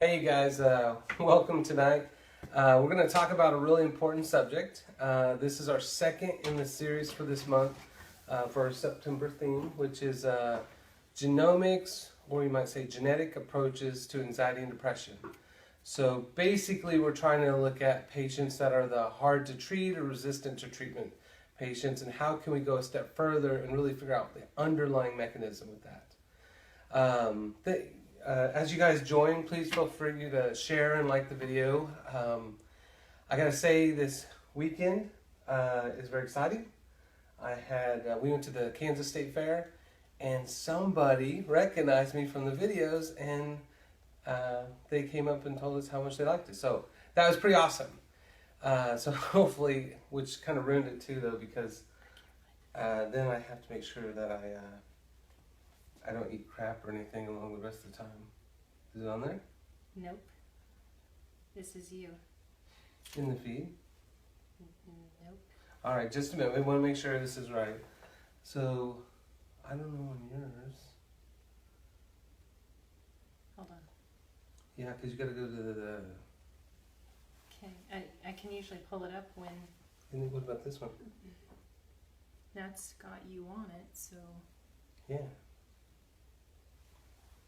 Hey you guys, welcome tonight. We're going to talk about a really important subject. This is our second in the series for this month for our September theme, which is genomics, or you might say genetic approaches to anxiety and depression. So basically we're trying to look at patients that are the hard to treat or resistant to treatment patients, and how can we go a step further and really figure out the underlying mechanism with that. As you guys join, please feel free to share and like the video. I gotta say, this weekend is very exciting. We went to the Kansas State Fair, and somebody recognized me from the videos, and they came up and told us how much they liked it. So that was pretty awesome. So hopefully, which kind of ruined it too, though, because then I have to make sure that I don't eat crap or anything along the rest of the time. Is it on there? Nope. This is you. In the feed? Nope. Alright, just a minute. We want to make sure this is right. So, I don't know on yours. Hold on. Yeah, because you got to go to the... Okay, I can usually pull it up when And then what about this one? that's got you on it, so... Yeah.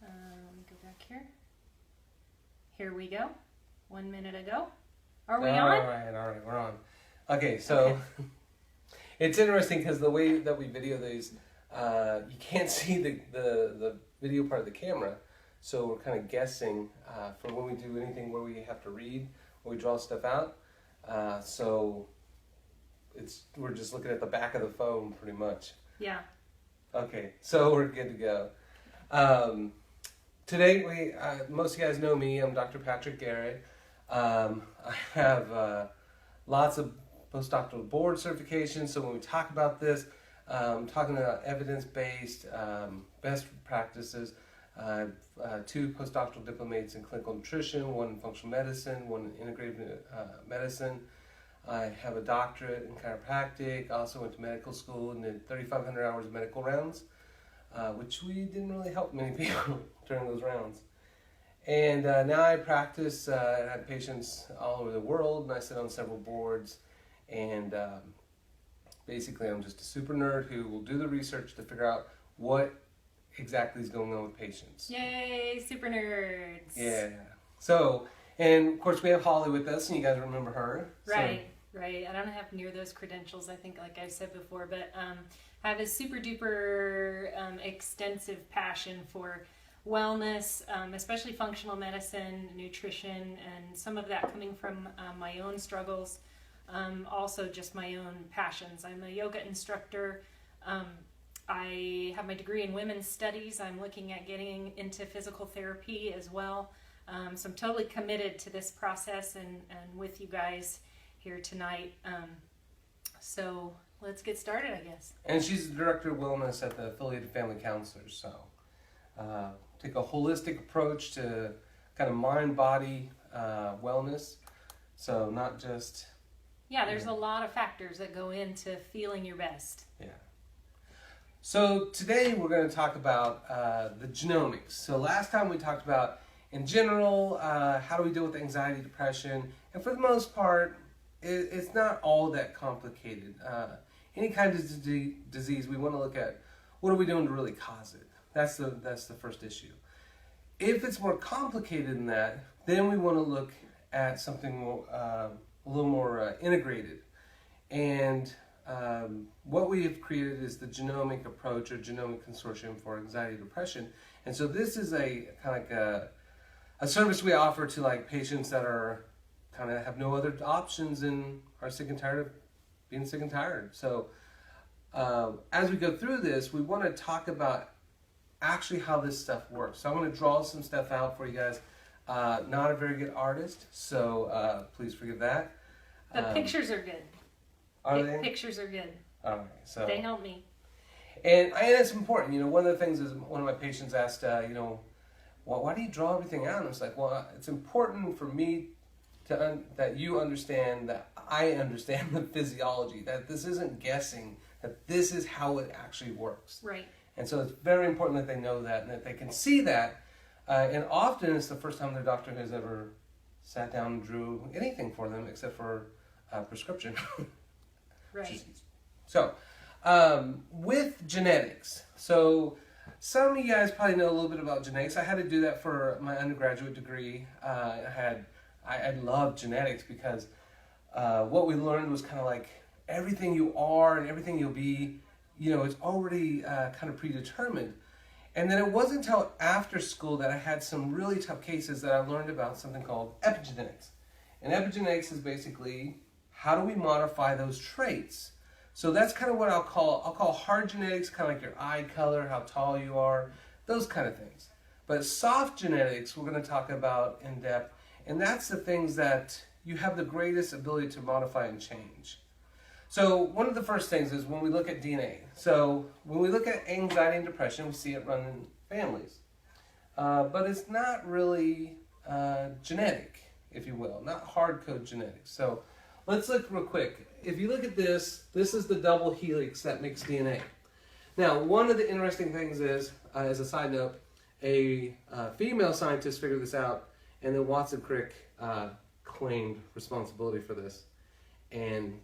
Let me go back here. Here we go. 1 minute ago. Are we on? Alright, we're on. Okay, so it's interesting because the way that we video these, you can't see the video part of the camera, so we're kind of guessing for when we do anything where we have to read or we draw stuff out. So we're just looking at the back of the phone pretty much. Yeah. Okay, so we're good to go. Today, most of you guys know me. I'm Dr. Patrick Garrett. I have lots of postdoctoral board certifications, so when we talk about this, I'm talking about evidence-based best practices. I have 2 postdoctoral diplomates in clinical nutrition, 1 in functional medicine, 1 in integrative medicine. I have a doctorate in chiropractic. I also went to medical school and did 3,500 hours of medical rounds, which we didn't really help many people during those rounds. And now I practice, I have patients all over the world, and I sit on several boards, and basically I'm just a super nerd who will do the research to figure out what exactly is going on with patients. Yay, super nerds. Yeah. So, and of course we have Holly with us, and you guys remember her. Right. Right. I don't have near those credentials, I think, like I've said before, but I have a super duper extensive passion for wellness, especially functional medicine, nutrition, and some of that coming from my own struggles, also just my own passions. I'm a yoga instructor. I have my degree in women's studies. I'm looking at getting into physical therapy as well. So I'm totally committed to this process and with you guys here tonight. So let's get started, I guess. And she's the director of wellness at the Affiliated Family Counselors. So take a holistic approach to kind of mind-body wellness. So not just... Yeah, there's a lot of factors that go into feeling your best. Yeah. So today we're going to talk about the genomics. So last time we talked about, in general, how do we deal with anxiety, depression, and for the most part, it's not all that complicated. Any kind of disease, we want to look at what are we doing to really cause it. That's the first issue. If it's more complicated than that, then we want to look at something more, a little more integrated. And what we have created is the Genomic Approach, or Genomic Consortium for Anxiety and Depression. And so this is a kind of like a service we offer to like patients that are kind of have no other options and are sick and tired of being sick and tired. So as we go through this, we want to talk about actually how this stuff works. So I'm going to draw some stuff out for you guys. Not a very good artist, so please forgive that. The pictures are good. Are they? Pictures are good. All right, so They help me. and it's important. You know, one of the things is one of my patients asked, well, why do you draw everything out? And I was like, well, it's important for me that you understand that I understand the physiology. That this isn't guessing. That this is how it actually works. Right. And so it's very important that they know that and that they can see that And often it's the first time their doctor has ever sat down and drew anything for them except for a prescription. Right. So, with genetics, so some of you guys probably know a little bit about genetics. I had to do that for my undergraduate degree. I loved genetics because what we learned was kind of like everything you are and everything you'll be, it's already kind of predetermined. And then it wasn't until after school that I had some really tough cases that I learned about something called epigenetics. And epigenetics is basically how do we modify those traits? So that's kind of what I'll call hard genetics, kind of like your eye color, how tall you are, those kind of things. But soft genetics we're going to talk about in depth, and that's the things that you have the greatest ability to modify and change. So one of the first things is when we look at DNA. So when we look at anxiety and depression, we see it run in families. But it's not really genetic, if you will, not hard code genetics. So let's look real quick. If you look at this is the double helix that makes DNA. Now, one of the interesting things is, as a side note, a female scientist figured this out, and then Watson Crick claimed responsibility for this, and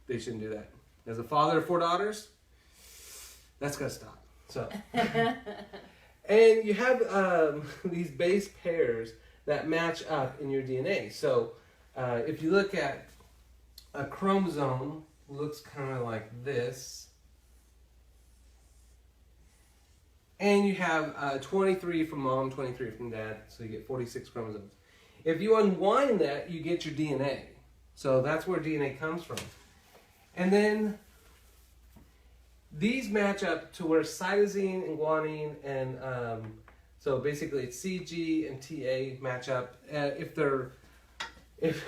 they shouldn't do that. As a father of 4 daughters, that's got to stop. So, and you have these base pairs that match up in your DNA. So, if you look at a chromosome, looks kind of like this. And you have 23 from mom, 23 from dad, so you get 46 chromosomes. If you unwind that, you get your DNA. So that's where DNA comes from. And then these match up to where cytosine and guanine and so basically it's CG and TA match up if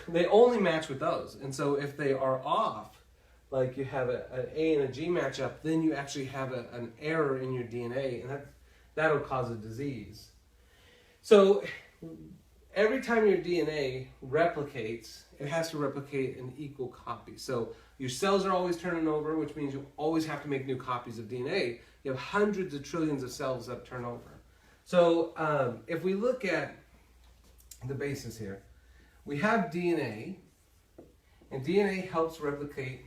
they only match with those. And so if they are off, like you have an A and a G match up, then you actually have an error in your DNA, and that'll cause a disease. So every time your DNA replicates, it has to replicate an equal copy. So your cells are always turning over, which means you always have to make new copies of DNA. You have hundreds of trillions of cells that turn over. So if we look at the basis here, we have DNA, and DNA helps replicate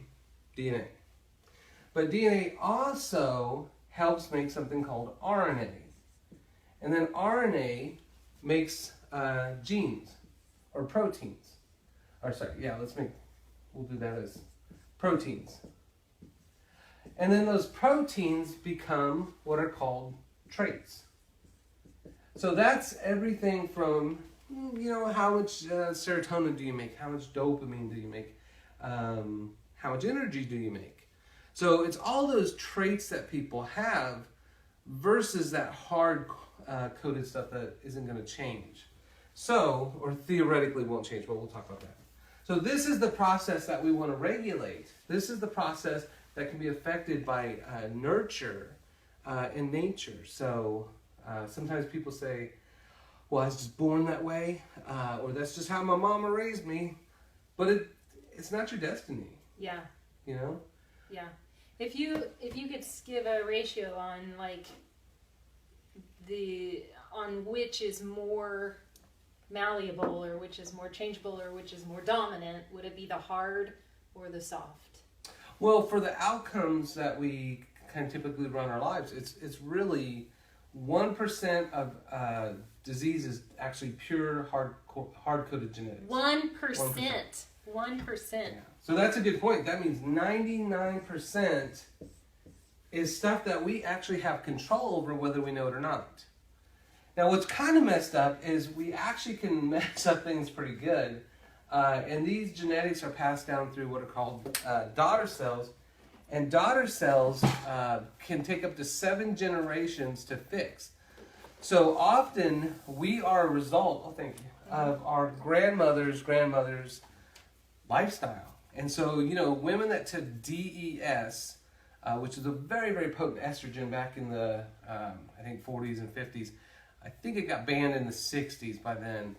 DNA. But DNA also helps make something called RNA. And then RNA makes genes or proteins. We'll do that as proteins. And then those proteins become what are called traits. So that's everything from, how much serotonin do you make? How much dopamine do you make? How much energy do you make? So it's all those traits that people have versus that hard coded stuff that isn't going to change. So, or theoretically won't change, but we'll talk about that. So this is the process that we want to regulate. This is the process that can be affected by nurture in nature. So sometimes people say, well, I was just born that way, or that's just how my mama raised me. But it's not your destiny. Yeah. Yeah. If you could give a ratio on on which is more malleable or which is more changeable or which is more dominant, would it be the hard or the soft? Well, for the outcomes that we kind of typically run our lives, it's really 1% of disease is actually pure hard-coded genetics. 1%. 1%. Yeah. So that's a good point. That means 99% is stuff that we actually have control over whether we know it or not. Now what's kind of messed up is we actually can mess up things pretty good. And these genetics are passed down through what are called daughter cells. And daughter cells can take up to 7 generations to fix. So often we are a result, of our grandmother's lifestyle. And so, women that took DES, which is a very, very potent estrogen back in the, 40s and 50s. I think it got banned in the 60s by then.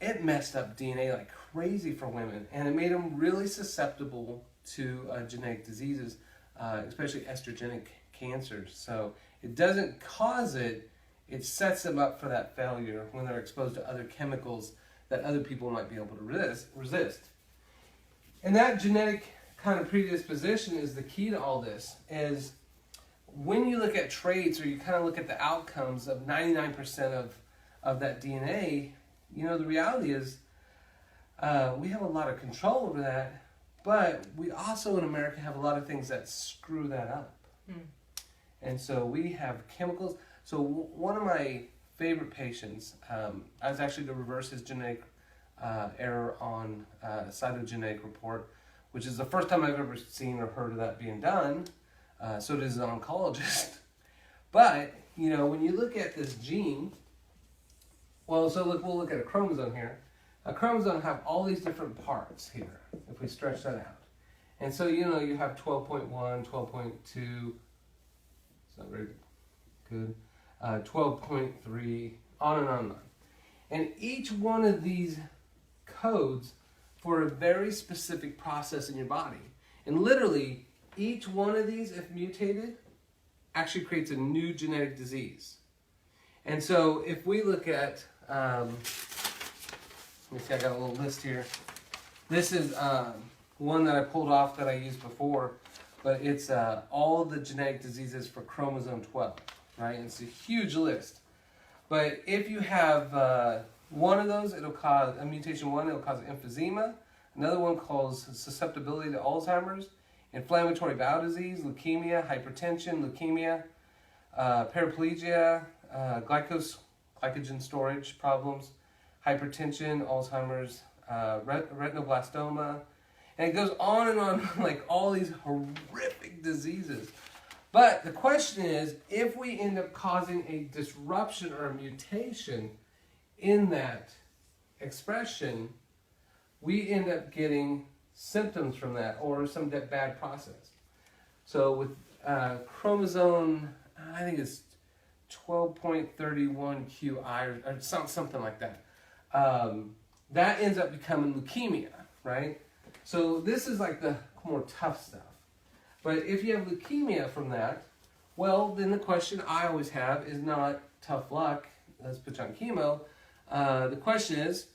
It messed up DNA like crazy for women, and it made them really susceptible to genetic diseases, especially estrogenic cancers. So it doesn't cause it, it sets them up for that failure when they're exposed to other chemicals that other people might be able to resist. And that genetic kind of predisposition is the key to all this. Is when you look at traits, or you kind of look at the outcomes of 99% of that DNA, the reality is we have a lot of control over that, but we also in America have a lot of things that screw that up. And so we have chemicals. So one of my favorite patients, I was actually to reverse his genetic error on a cytogenetic report, which is the first time I've ever seen or heard of that being done. So does an oncologist. But, when you look at this gene, we'll look at a chromosome here. A chromosome have all these different parts here, if we stretch that out. And so, you have 12.1, 12.2, it's not very good, 12.3, on and on and on. And each one of these codes for a very specific process in your body. And literally, each one of these, if mutated, actually creates a new genetic disease. And so if we look at, let me see, I got a little list here. This is one that I pulled off that I used before, but it's all the genetic diseases for chromosome 12, right? And it's a huge list. But if you have one of those, it'll cause, a mutation one, it'll cause emphysema. Another one causes susceptibility to Alzheimer's, inflammatory bowel disease, leukemia, hypertension, leukemia, paraplegia, glycogen storage problems, hypertension, Alzheimer's, retinoblastoma, and it goes on and on, like all these horrific diseases. But the question is, if we end up causing a disruption or a mutation in that expression, we end up getting symptoms from that or some bad process. So with chromosome, I think it's 12.31qi or something like that, that ends up becoming leukemia, right? So this is like the more tough stuff. But if you have leukemia from that, well, then the question I always have is not tough luck, let's put you on chemo. The question is,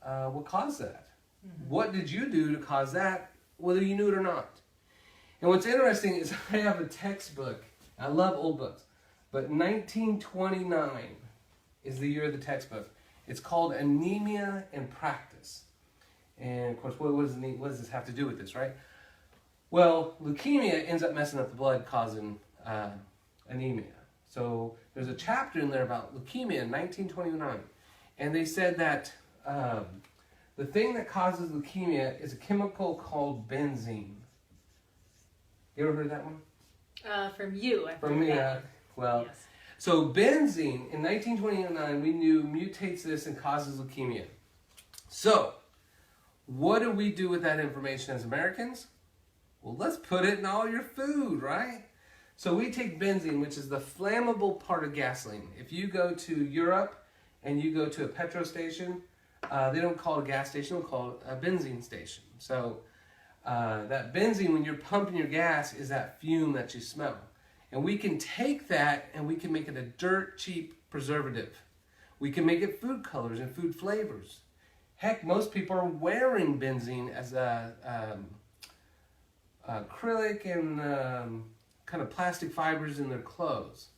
what caused that? Mm-hmm. What did you do to cause that, whether you knew it or not? And what's interesting is I have a textbook. I love old books. But 1929 is the year of the textbook. It's called Anemia in Practice. And of course, what does this have to do with this, right? Well, leukemia ends up messing up the blood, causing anemia. So there's a chapter in there about leukemia in 1929. And they said that the thing that causes leukemia is a chemical called benzene. You ever heard of that one? From you. From me, well. Yes. So benzene, in 1929, we knew mutates this and causes leukemia. So, what do we do with that information as Americans? Well, let's put it in all your food, right? So we take benzene, which is the flammable part of gasoline. If you go to Europe and you go to a petrol station, they don't call it a gas station, they'll call it a benzene station. So that benzene, when you're pumping your gas, is that fume that you smell. And we can take that and we can make it a dirt cheap preservative. We can make it food colors and food flavors. Heck, most people are wearing benzene as acrylic and kind of plastic fibers in their clothes,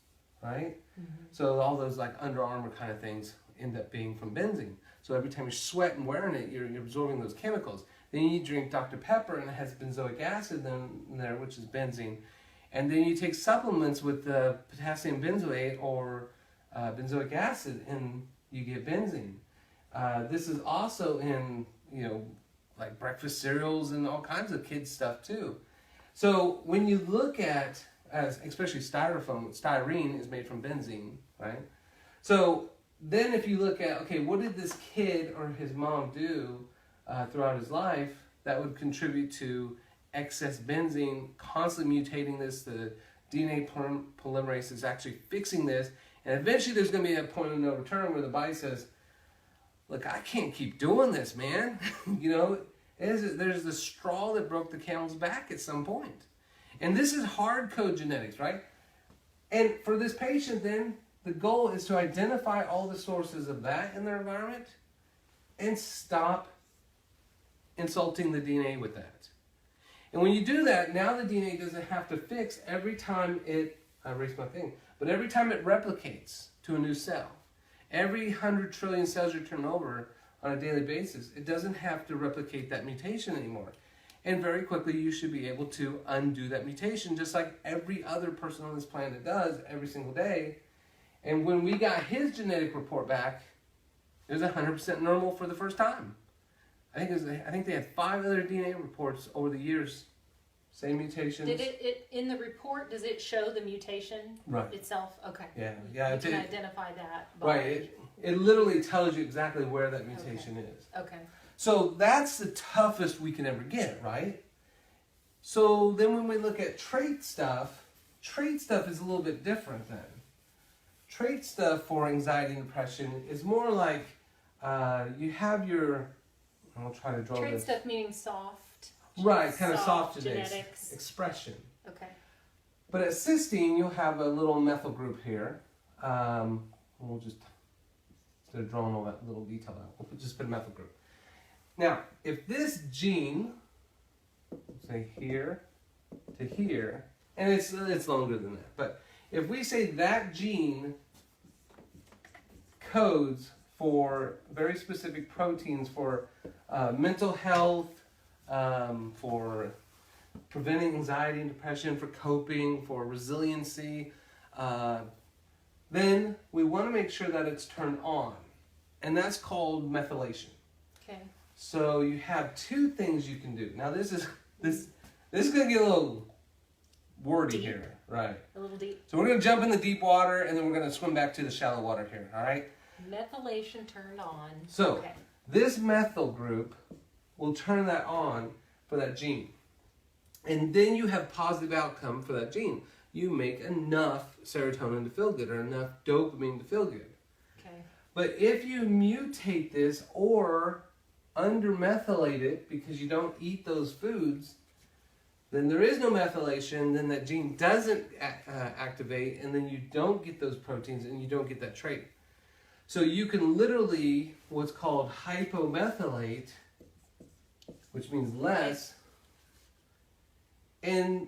right? Mm-hmm. So all those like Under Armour kind of things end up being from benzene. So every time you sweat and wearing it, you're absorbing those chemicals. Then you drink Dr. Pepper and it has benzoic acid in there, which is benzene. And then you take supplements with potassium benzoate or benzoic acid and you get benzene. This is also in, like breakfast cereals and all kinds of kids stuff too. So when you look at, especially styrene is made from benzene, right? So then if you look at, okay, what did this kid or his mom do throughout his life that would contribute to excess benzene, constantly mutating this, the DNA polymerase is actually fixing this, and eventually there's going to be a point of no return where the body says, look, I can't keep doing this, man. There's the straw that broke the camel's back at some point. And this is hard code genetics, right? And for this patient then, the goal is to identify all the sources of that in their environment and stop insulting the DNA with that. And when you do that, now the DNA doesn't have to fix every time it, I erased my thing, but every time it replicates to a new cell. Every 100 trillion cells you turn over on a daily basis, it doesn't have to replicate that mutation anymore. And very quickly you should be able to undo that mutation just like every other person on this planet does every single day. And when we got his genetic report back, it was 100% normal for the first time. I think they had 5 other DNA reports over the years. Same mutations. Did it in the report, does it show the mutation itself? Okay. Yeah. You can identify that. By... Right. It literally tells you exactly where that mutation is. Okay. So that's the toughest we can ever get, right? So then when we look at trait stuff is a little bit different then. Trait stuff for anxiety and depression is more like you have your, I'll try to draw trait this. stuff meaning soft. Right, kind of soft genetics. Expression. Okay. But at cysteine, you'll have a little methyl group here. We'll just, instead of drawing all that little detail out, we'll just put a methyl group. Now, if this gene, say here to here, and it's longer than that, but if we say that gene codes for very specific proteins for mental health, for preventing anxiety and depression, for coping, for resiliency, then we want to make sure that it's turned on. And that's called methylation. Okay. So you have 2 things you can do. Now this is going to get a little wordy deep. here, right? A little deep. So we're going to jump in the deep water and then we're going to swim back to the shallow water here, all right? Methylation turned on. So this methyl group will turn that on for that gene. And then you have positive outcome for that gene. You make enough serotonin to feel good or enough dopamine to feel good. Okay. But if you mutate this or undermethylate it because you don't eat those foods, then there is no methylation, then that gene doesn't activate, and then you don't get those proteins and you don't get that trait. So you can literally, what's called hypomethylate, which means less, and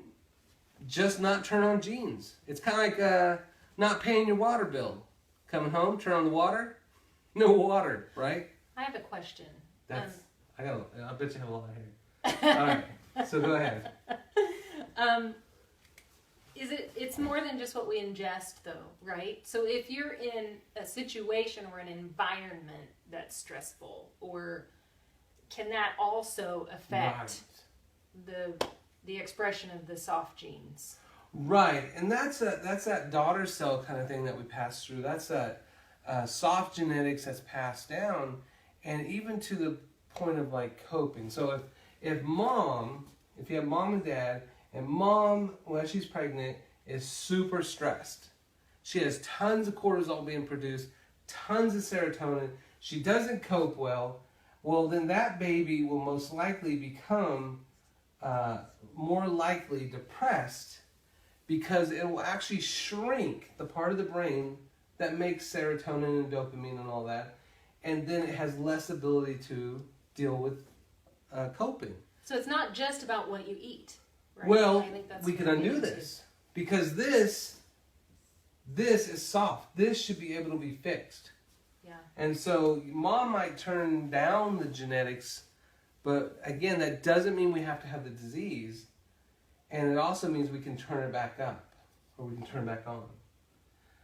just not turn on genes. It's kind of like not paying your water bill. Coming home, turn on the water, no water, right? I have a question. I bet you have a lot of hair. All right, so go ahead. It's more than just what we ingest though, right? So if you're in a situation or an environment that's stressful, or can that also affect the expression of the soft genes? Right, and that's that daughter cell kind of thing that we pass through. That's that soft genetics that's passed down, and even to the point of like coping. So if you have mom and dad, and mom, when she's pregnant, is super stressed. She has tons of cortisol being produced, tons of serotonin. She doesn't cope well. Well, then that baby will most likely become more likely depressed because it will actually shrink the part of the brain that makes serotonin and dopamine and all that. And then it has less ability to deal with coping. So it's not just about what you eat. Right? Well, I think that's we can undo this because this is soft. This should be able to be fixed. Yeah. And so mom might turn down the genetics, but again, that doesn't mean we have to have the disease. And it also means we can turn it back up or we can turn it back on.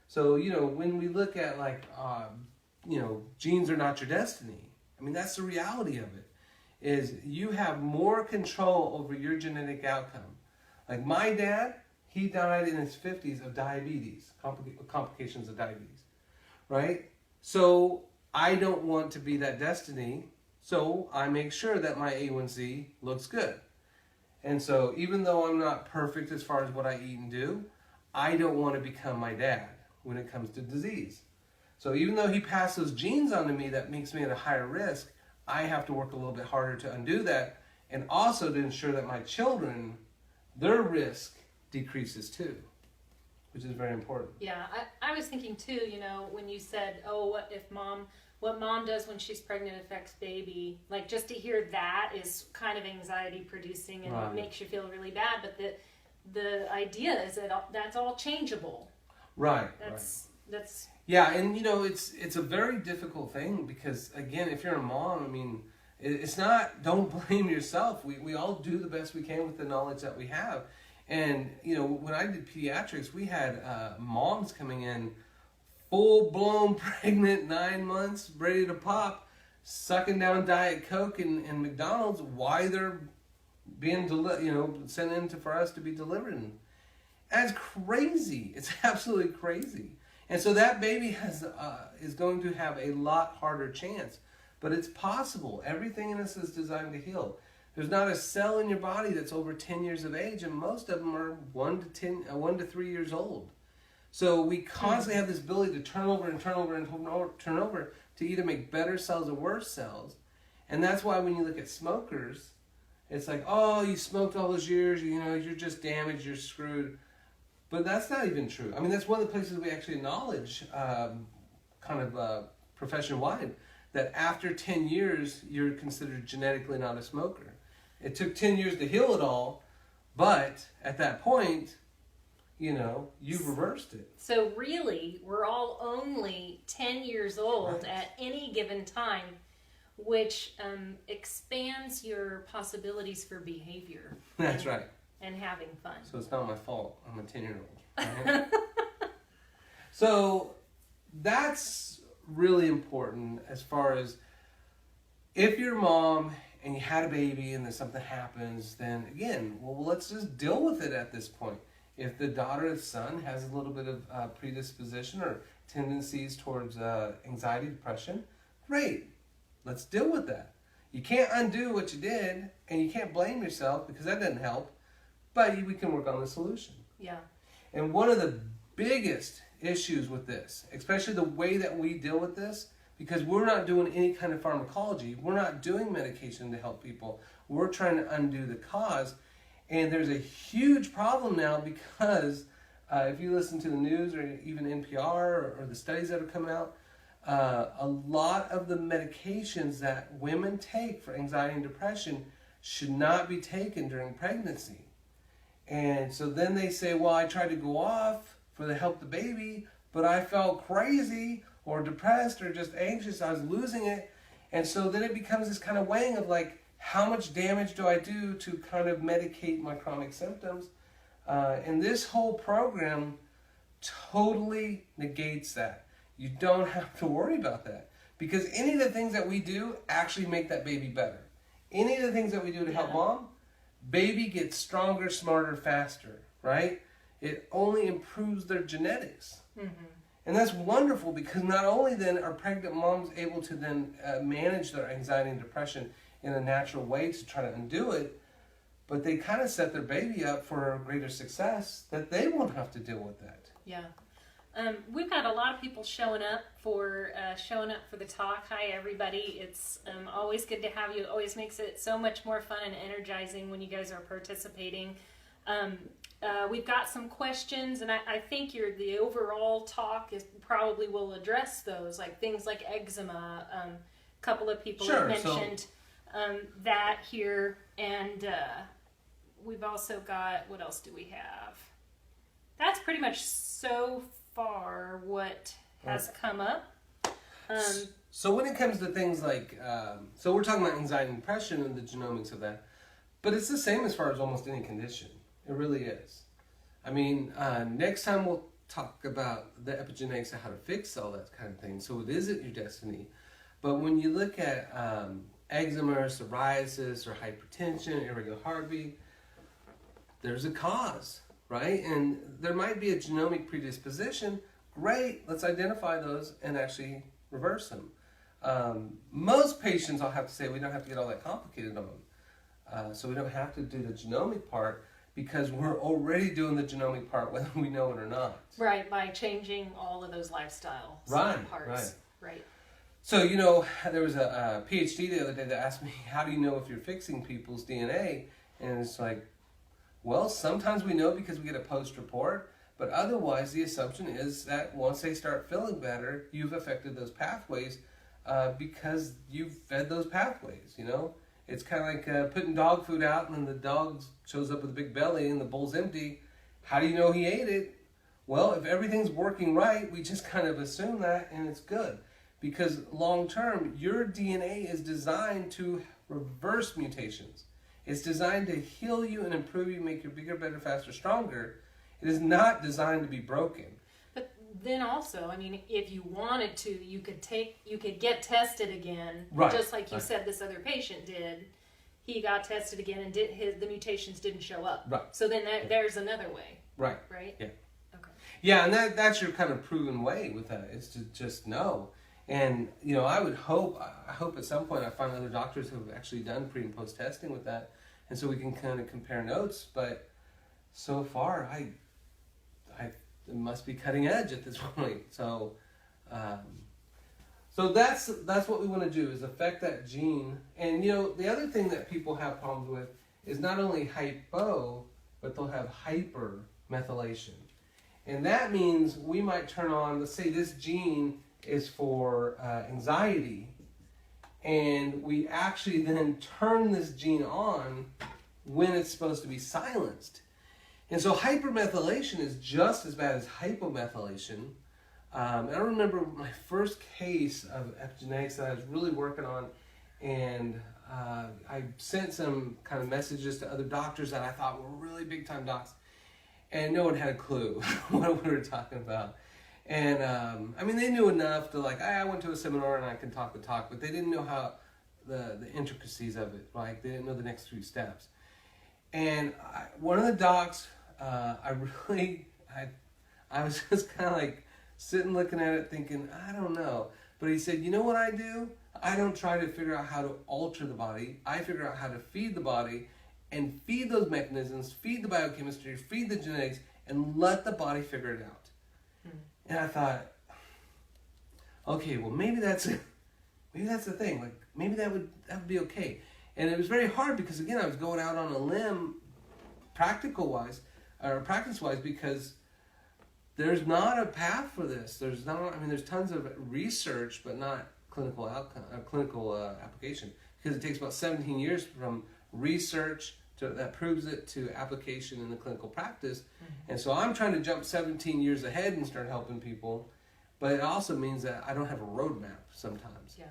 So, when we look at genes are not your destiny. I mean, that's the reality of it. Is you have more control over your genetic outcome. Like my dad, he died in his 50s of diabetes, complications of diabetes, right? So I don't want to be that destiny, so I make sure that my A1C looks good. And so even though I'm not perfect as far as what I eat and do, I don't want to become my dad when it comes to disease. So even though he passed those genes on to me that makes me at a higher risk, I have to work a little bit harder to undo that, and also to ensure that my children, their risk decreases too, which is very important. Yeah, I was thinking too, you know, when you said, oh, what mom does when she's pregnant affects baby, like just to hear that is kind of anxiety producing and Right. it makes you feel really bad. But the idea is that that's all changeable. Right. That's Yeah, and you know, it's a very difficult thing because again, if you're a mom, I mean, it's not, don't blame yourself. We all do the best we can with the knowledge that we have. And you know, when I did pediatrics, we had moms coming in full blown pregnant, 9 months, ready to pop, sucking down Diet Coke and McDonald's while they're being sent in for us to be delivered. And that's crazy. It's absolutely crazy. And so that baby is going to have a lot harder chance. But it's possible. Everything in us is designed to heal. There's not a cell in your body that's over 10 years of age, and most of them are 1 to 3 years old. So we constantly have this ability to turn over and turn over and turn over to either make better cells or worse cells. And that's why when you look at smokers, it's like, oh, you smoked all those years, you know, you're just damaged, you're screwed. But that's not even true. I mean, that's one of the places we actually acknowledge, profession-wide, that after 10 years, you're considered genetically not a smoker. It took 10 years to heal it all, but at that point, you know, you've reversed it. so really, we're all only 10 years old Right. at any given time, which expands your possibilities for behavior. That's right. And having fun. So it's not my fault. I'm a 10-year-old. Right? So that's really important as far as if you're a mom and you had a baby and then something happens, then again, well, let's just deal with it at this point. If the daughter or son has a little bit of predisposition or tendencies towards anxiety, depression, great. Let's deal with that. You can't undo what you did, and you can't blame yourself because that didn't help, but we can work on the solution. Yeah. And one of the biggest issues with this, especially the way that we deal with this, because we're not doing any kind of pharmacology, we're not doing medication to help people, we're trying to undo the cause. And there's a huge problem now because if you listen to the news or even NPR or the studies that are coming out, a lot of the medications that women take for anxiety and depression should not be taken during pregnancy. And so then they say, well, I tried to go off for the help the baby, but I felt crazy or depressed or just anxious. I was losing it. And so then it becomes this kind of weighing of like, how much damage do I do to kind of medicate my chronic symptoms? And this whole program totally negates that. You don't have to worry about that because any of the things that we do actually make that baby better. Any of the things that we do to help mom, baby gets stronger, smarter, faster, right? It only improves their genetics. Mm-hmm. And that's wonderful because not only then are pregnant moms able to then manage their anxiety and depression in a natural way to try to undo it, but they kind of set their baby up for greater success that they won't have to deal with that. Yeah. We've got a lot of people showing up for the talk. Hi, everybody. It's always good to have you. It always makes it so much more fun and energizing when you guys are participating. We've got some questions, and I think the overall talk probably will address those, like things like eczema. A couple of people have mentioned that here, and we've also got, what else do we have? That's pretty much so far what has come up. So when it comes to things like, so we're talking about anxiety and depression and the genomics of that, but it's the same as far as almost any condition. It really is. I mean, next time we'll talk about the epigenetics of how to fix all that kind of thing. So it isn't your destiny. But when you look at eczema or psoriasis or hypertension, irregular heartbeat, there's a cause, right? And there might be a genomic predisposition. Great, let's identify those and actually reverse them. Most patients, I'll have to say, we don't have to get all that complicated on. So we don't have to do the genomic part because we're already doing the genomic part whether we know it or not. Right, by changing all of those lifestyle parts. Right. So, you know, there was a PhD the other day that asked me, how do you know if you're fixing people's DNA? And it's like, well, sometimes we know because we get a post report, But otherwise, the assumption is that once they start feeling better, you've affected those pathways because you've fed those pathways, you know? It's kind of like putting dog food out and then the dog shows up with a big belly and the bowl's empty. How do you know he ate it? Well, if everything's working right, we just kind of assume that and it's good. Because long term, your DNA is designed to reverse mutations. It's designed to heal you and improve you, make you bigger, better, faster, stronger. It is not designed to be broken. But then also, I mean, if you wanted to, you could get tested again, right. Just like you said this other patient did. He got tested again and the mutations didn't show up. Right. So then there's another way. Right. Right? Yeah. Okay. Yeah, and that's your kind of proven way with that, is to just know. And, you know, I hope at some point I find other doctors who have actually done pre and post testing with that, and so we can kind of compare notes. But so far, it must be cutting edge at this point. So, so that's what we want to do, is affect that gene. And, you know, the other thing that people have problems with is not only hypo, but they'll have hypermethylation. And that means we might turn on, let's say this gene is for anxiety, and we actually then turn this gene on when it's supposed to be silenced. And so hypermethylation is just as bad as hypomethylation. I remember my first case of epigenetics that I was really working on, and I sent some kind of messages to other doctors that I thought were really big time docs, and no one had a clue what we were talking about. And I mean, they knew enough to, like, I went to a seminar and I can talk the talk, but they didn't know how the intricacies of it. Like, they didn't know the next 3 steps. And one of the docs, I was just kind of like sitting looking at it thinking, I don't know. But he said, you know what I do? I don't try to figure out how to alter the body. I figure out how to feed the body and feed those mechanisms, feed the biochemistry, feed the genetics, and let the body figure it out. And I thought, okay, well, maybe that's the thing. Like, maybe that would be okay. And it was very hard because, again, I was going out on a limb, practice-wise, because there's not a path for this. There's tons of research, but not clinical outcome, clinical application, because it takes about 17 years from research that proves it to application in the clinical practice. And so I'm trying to jump 17 years ahead and start helping people, but it also means that I don't have a roadmap sometimes. Yeah.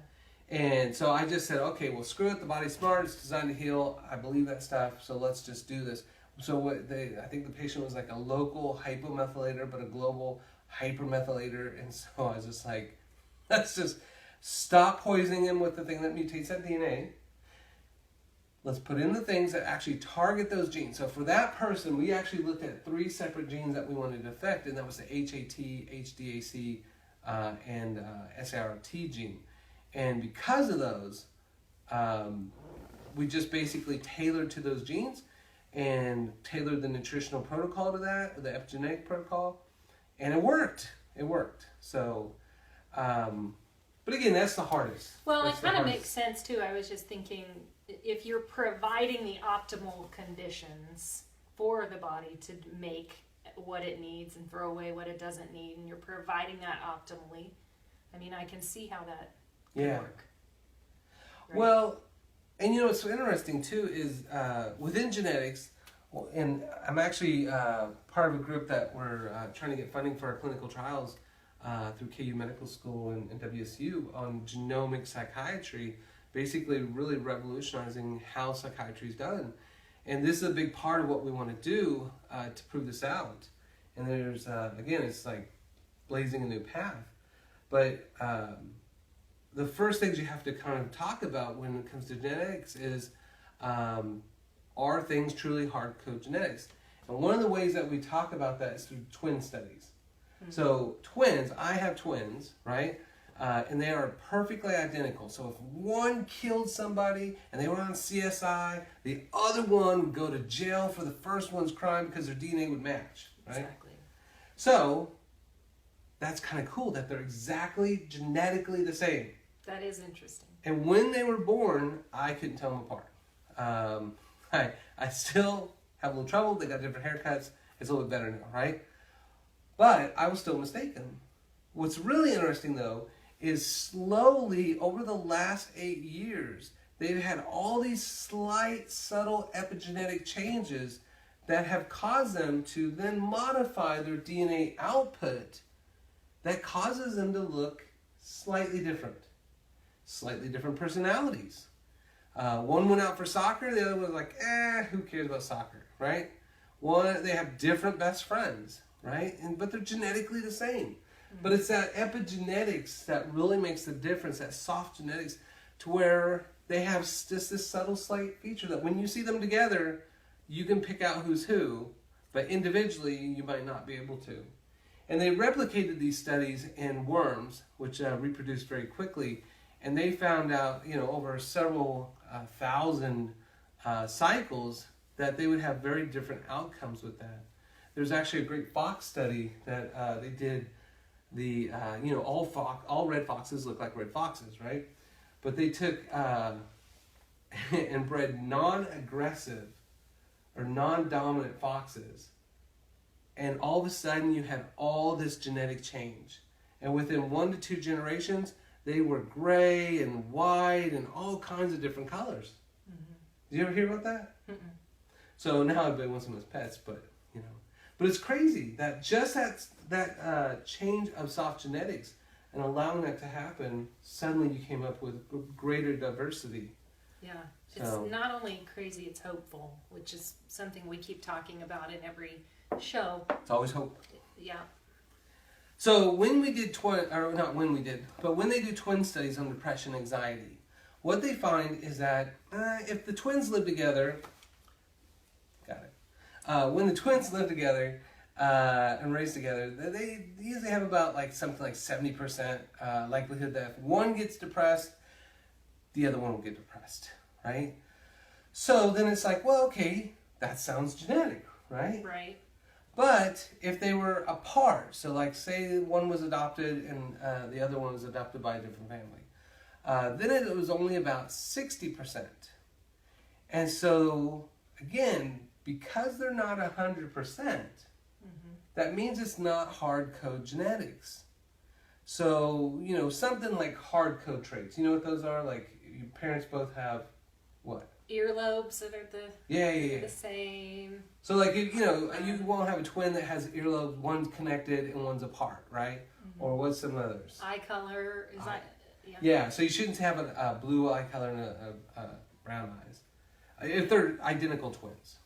And so I just said, okay, well, screw it, the body's smart, it's designed to heal, I believe that stuff, so let's just do this. So I think the patient was like a local hypomethylator, but a global hypermethylator, and so I was just like, let's just stop poisoning him with the thing that mutates that DNA. Let's put in the things that actually target those genes. So for that person, we actually looked at 3 separate genes that we wanted to affect, and that was the HAT, HDAC, and SART gene. And because of those, we just basically tailored to those genes and tailored the nutritional protocol to that, the epigenetic protocol, and it worked. It worked. So, but again, that's the hardest. Well, it kind of makes sense too. I was just thinking, if you're providing the optimal conditions for the body to make what it needs and throw away what it doesn't need, and you're providing that optimally, I mean, I can see how that can work. Right? Well, and you know what's so interesting too is within genetics, and I'm actually part of a group that we're trying to get funding for our clinical trials through KU Medical School and WSU on genomic psychiatry, basically really revolutionizing how psychiatry is done. And this is a big part of what we want to do to prove this out. And there's, again, it's like blazing a new path. But the first things you have to kind of talk about when it comes to genetics is, are things truly hard-code genetics? And one of the ways that we talk about that is through twin studies. Mm-hmm. So twins, I have twins, right? And they are perfectly identical. So if one killed somebody and they were on CSI, the other one would go to jail for the first one's crime because their DNA would match, right? Exactly. So that's kind of cool that they're exactly genetically the same. That is interesting. And when they were born, I couldn't tell them apart. I still have a little trouble. They got different haircuts. It's a little bit better now, right? But I was still mistaken. What's really interesting, though, is slowly over the last 8 years, they've had all these slight, subtle epigenetic changes that have caused them to then modify their DNA output that causes them to look slightly different personalities. One went out for soccer, the other was like, who cares about soccer, right? They have different best friends, right? But they're genetically the same. But it's that epigenetics that really makes the difference, that soft genetics, to where they have just this subtle slight feature that when you see them together, you can pick out who's who, but individually you might not be able to. And they replicated these studies in worms, which reproduce very quickly, and they found out, over several thousand cycles that they would have very different outcomes with that. There's actually a great fox study that they did. All red foxes look like red foxes, right? But they took and bred non-aggressive or non-dominant foxes, and all of a sudden you had all this genetic change. And within 1 to 2 generations, they were gray and white and all kinds of different colors. Mm-hmm. Did you ever hear about that? Mm-mm. So now everybody wants them as pets, but it's crazy that just that change of soft genetics and allowing that to happen, suddenly you came up with greater diversity. Yeah, it's not only crazy, it's hopeful, which is something we keep talking about in every show. It's always hope. Yeah. So when we did when they do twin studies on depression and anxiety, what they find is that if the twins live together, when the twins live together and raise together, they usually have about something like 70% likelihood that if one gets depressed, the other one will get depressed, right? So then it's like, well, okay, that sounds genetic, right? Right. But if they were apart, so say one was adopted and the other one was adopted by a different family, then it was only about 60%. And so, again, because they're not 100%, that means it's not hard code genetics. So, something like hard code traits. You know what those are? Like, your parents both have what? Earlobes that are the same. So, you won't have a twin that has earlobes, one's connected and one's apart, right? Mm-hmm. Or what's some others? Eye color. Is that... Yeah. Yeah, so you shouldn't have a blue eye color and a brown eyes. If they're identical twins.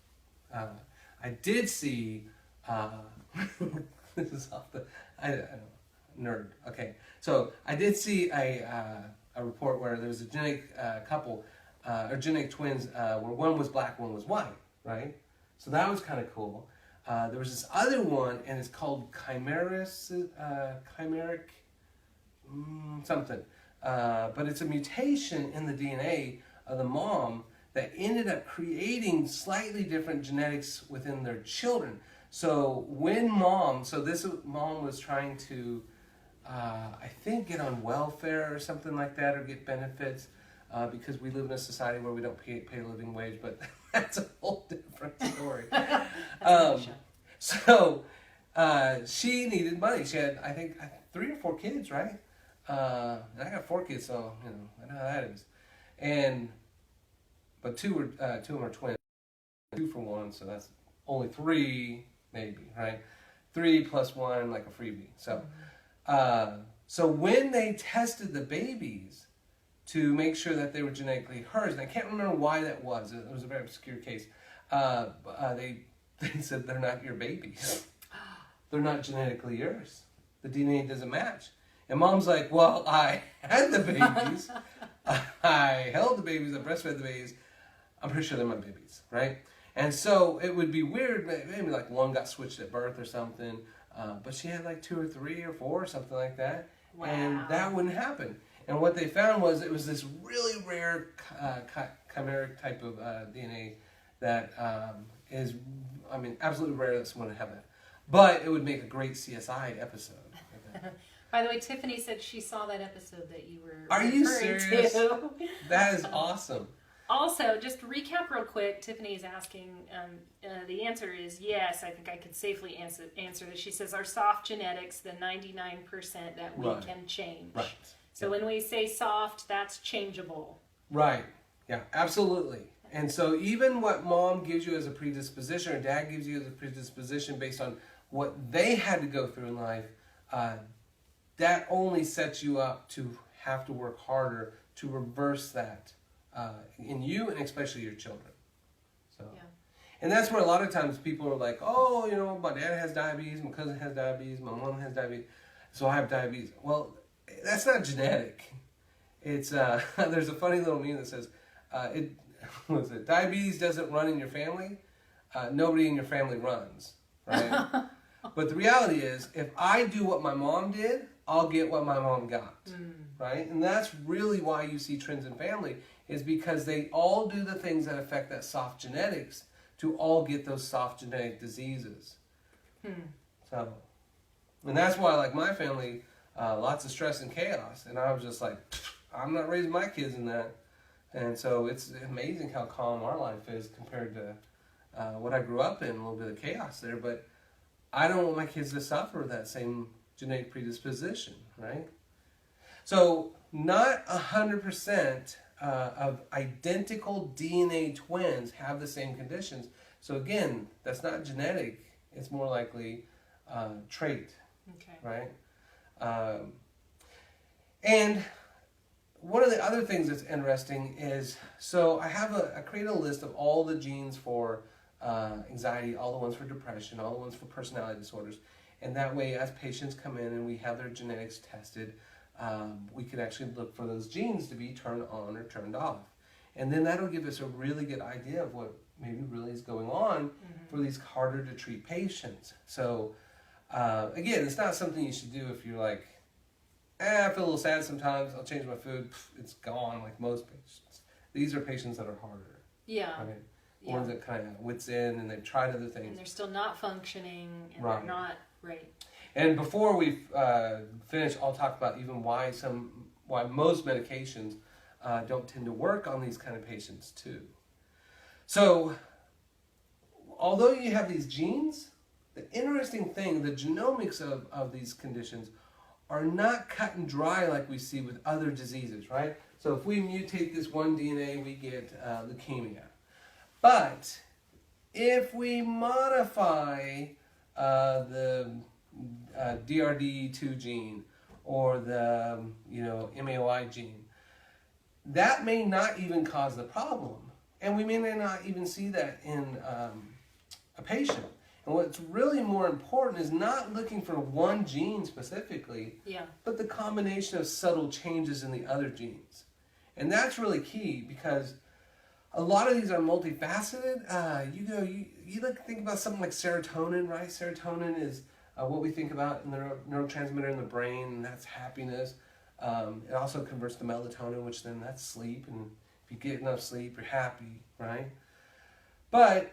I did see... this is off the... I don't know. Nerd. Okay. So, I did see a report where there was a genetic couple... or genetic twins where one was black, one was white, right? So that was kind of cool. There was this other one, and it's called chimeric something. But it's a mutation in the DNA of the mom that ended up creating slightly different genetics within their children. So when mom was trying to, I think, get on welfare or something like that, or get benefits, because we live in a society where we don't pay a living wage, but that's a whole different story. So she needed money. She had, I think, 3 or 4 kids, right? And I got 4 kids, so I know how that is. But 2 of them are twins. 2 for 1, so that's only 3, maybe, right? 3 plus 1, like a freebie. So, so when they tested the babies to make sure that they were genetically hers, and I can't remember why that was. It was a very obscure case. They said they're not your babies. They're not genetically yours. The DNA doesn't match. And mom's like, well, I had the babies. I held the babies. I breastfed the babies. I'm pretty sure they're my babies, right? And so it would be weird. Maybe one got switched at birth or something. But she had 2 or 3 or 4 or something like that. Wow. And that wouldn't happen. And what they found was it was this really rare chimeric type of DNA that is, absolutely rare that someone would have that. But it would make a great CSI episode. By the way, Tiffany said she saw that episode that you were Are you referring serious? to. That is awesome. Also, just to recap real quick, Tiffany is asking, the answer is yes, I think I could safely answer this. She says, our soft genetics, the 99% that we Right. can change. Right. So when we say soft, that's changeable. Right. Yeah, absolutely. And so even what mom gives you as a predisposition or dad gives you as a predisposition based on what they had to go through in life, that only sets you up to have to work harder to reverse that in you and especially your children. So, Yeah. and that's where a lot of times people are like, oh, you know, my dad has diabetes, my cousin has diabetes, my mom has diabetes, so I have diabetes. Well, that's not genetic. It's there's a funny little meme that says, diabetes doesn't run in your family. Nobody in your family runs, right? But the reality is, if I do what my mom did, I'll get what my mom got, right? And that's really why you see trends in family, is because they all do the things that affect that soft genetics to all get those soft genetic diseases. So, and that's why, like my family, lots of stress and chaos, and I was just like, I'm not raising my kids in that. And so it's amazing how calm our life is compared to what I grew up in, a little bit of chaos there. But I don't want my kids to suffer that same genetic predisposition, right? So not 100% of identical DNA twins have the same conditions. So again, that's not genetic. It's more likely trait, Okay. right? And one of the other things that's interesting is, so I created a list of all the genes for anxiety, all the ones for depression, all the ones for personality disorders. And that way, as patients come in and we have their genetics tested, we can actually look for those genes to be turned on or turned off. And then that'll give us a really good idea of what maybe really is going on for these harder to treat patients. So again, it's not something you should do if you're like, I feel a little sad sometimes, I'll change my food, it's gone, like most patients. These are patients that are harder. Yeah. Right? Yeah. Ones that kind of wits in and they've tried other things. And they're still not functioning, and Right. they're not, right. And before we finish, I'll talk about even why most medications don't tend to work on these kind of patients too. So, although you have these genes, the interesting thing, the genomics of these conditions are not cut and dry like we see with other diseases, right? So if we mutate this one DNA, we get leukemia. But if we modify the DRD2 gene or the MAOI gene, that may not even cause the problem. And we may not even see that in a patient. And what's really more important is not looking for one gene specifically, but the combination of subtle changes in the other genes. And that's really key because a lot of these are multifaceted. You think about something like serotonin, right? Serotonin is what we think about in the neurotransmitter in the brain, and that's happiness. It also converts to melatonin, which then that's sleep. And if you get enough sleep, you're happy, right? But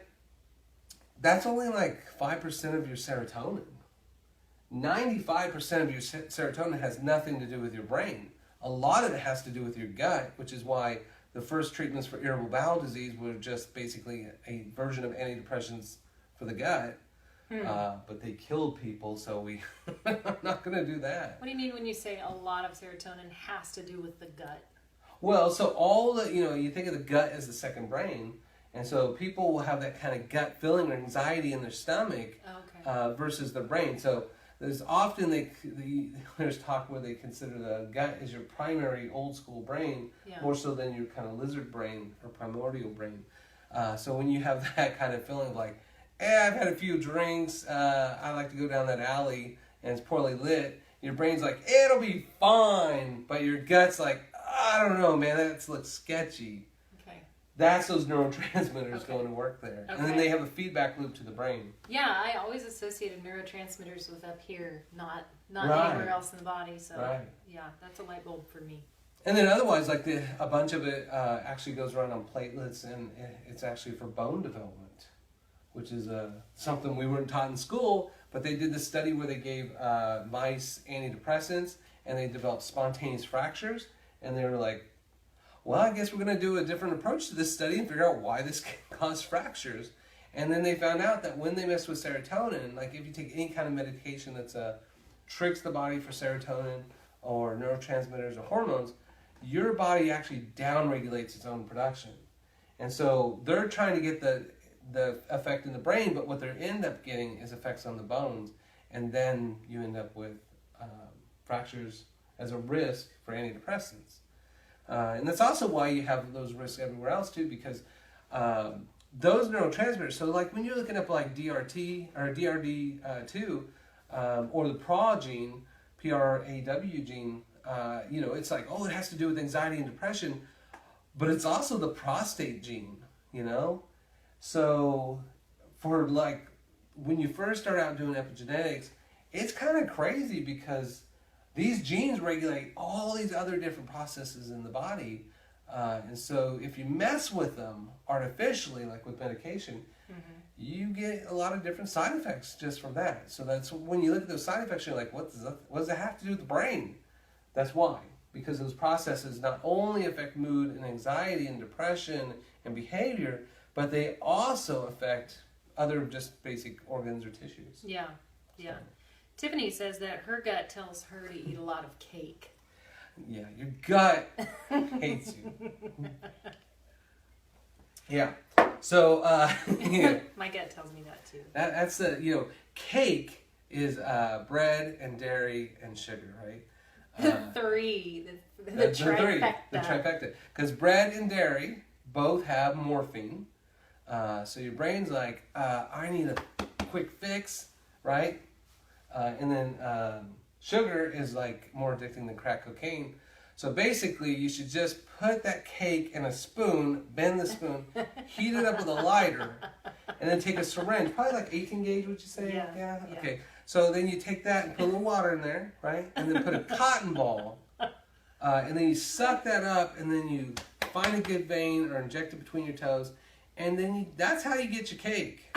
that's only like 5% of your serotonin. 95% of your serotonin has nothing to do with your brain. A lot of it has to do with your gut, which is why the first treatments for irritable bowel disease were just basically a version of antidepressants for the gut. But they killed people, so I'm not going to do that. What do you mean when you say a lot of serotonin has to do with the gut? Well, so you think of the gut as the second brain. And so people will have that kind of gut feeling or anxiety in their stomach versus the brain. So there's often there's talk where they consider the gut as your primary old school brain, more so than your kind of lizard brain or primordial brain. So when you have that kind of feeling of like, I've had a few drinks, I like to go down that alley and it's poorly lit, your brain's like, it'll be fine. But your gut's like, I don't know, man, that looks sketchy. That's those neurotransmitters going to work there. And then they have a feedback loop to the brain. Yeah, I always associated neurotransmitters with up here, not anywhere else in the body. So yeah, that's a light bulb for me. And then otherwise, like a bunch of it actually goes around on platelets, and it's actually for bone development, which is something we weren't taught in school, but they did this study where they gave mice antidepressants, and they developed spontaneous fractures, and they were like, well, I guess we're going to do a different approach to this study and figure out why this can cause fractures. And then they found out that when they mess with serotonin, like if you take any kind of medication that's tricks the body for serotonin or neurotransmitters or hormones, your body actually downregulates its own production. And so they're trying to get the effect in the brain, but what they end up getting is effects on the bones, and then you end up with fractures as a risk for antidepressants. And that's also why you have those risks everywhere else too, because those neurotransmitters, so like when you're looking up like DRT or DRD2 or the PRAW gene, PRAW gene, it's like, oh, it has to do with anxiety and depression, but it's also the prostate gene, So for like, when you first start out doing epigenetics, it's kind of crazy because these genes regulate all these other different processes in the body. And so if you mess with them artificially, like with medication, you get a lot of different side effects just from that. So that's when you look at those side effects, you're like, what does that have to do with the brain? That's why. Because those processes not only affect mood and anxiety and depression and behavior, but they also affect other just basic organs or tissues. Yeah. So. Tiffany says that her gut tells her to eat a lot of cake. Yeah, your gut hates you. Yeah. So, my gut tells me that too. That's the, cake is bread and dairy and sugar, right? The trifecta. The trifecta. Because bread and dairy both have morphine. So your brain's like, I need a quick fix, right? And then sugar is like more addicting than crack cocaine. So basically, you should just put that cake in a spoon, bend the spoon, heat it up with a lighter, and then take a syringe, probably like 18 gauge, would you say? Yeah. Okay. So then you take that and put a little water in there, right? And then put a cotton ball, and then you suck that up, and then you find a good vein or inject it between your toes, and then that's how you get your cake,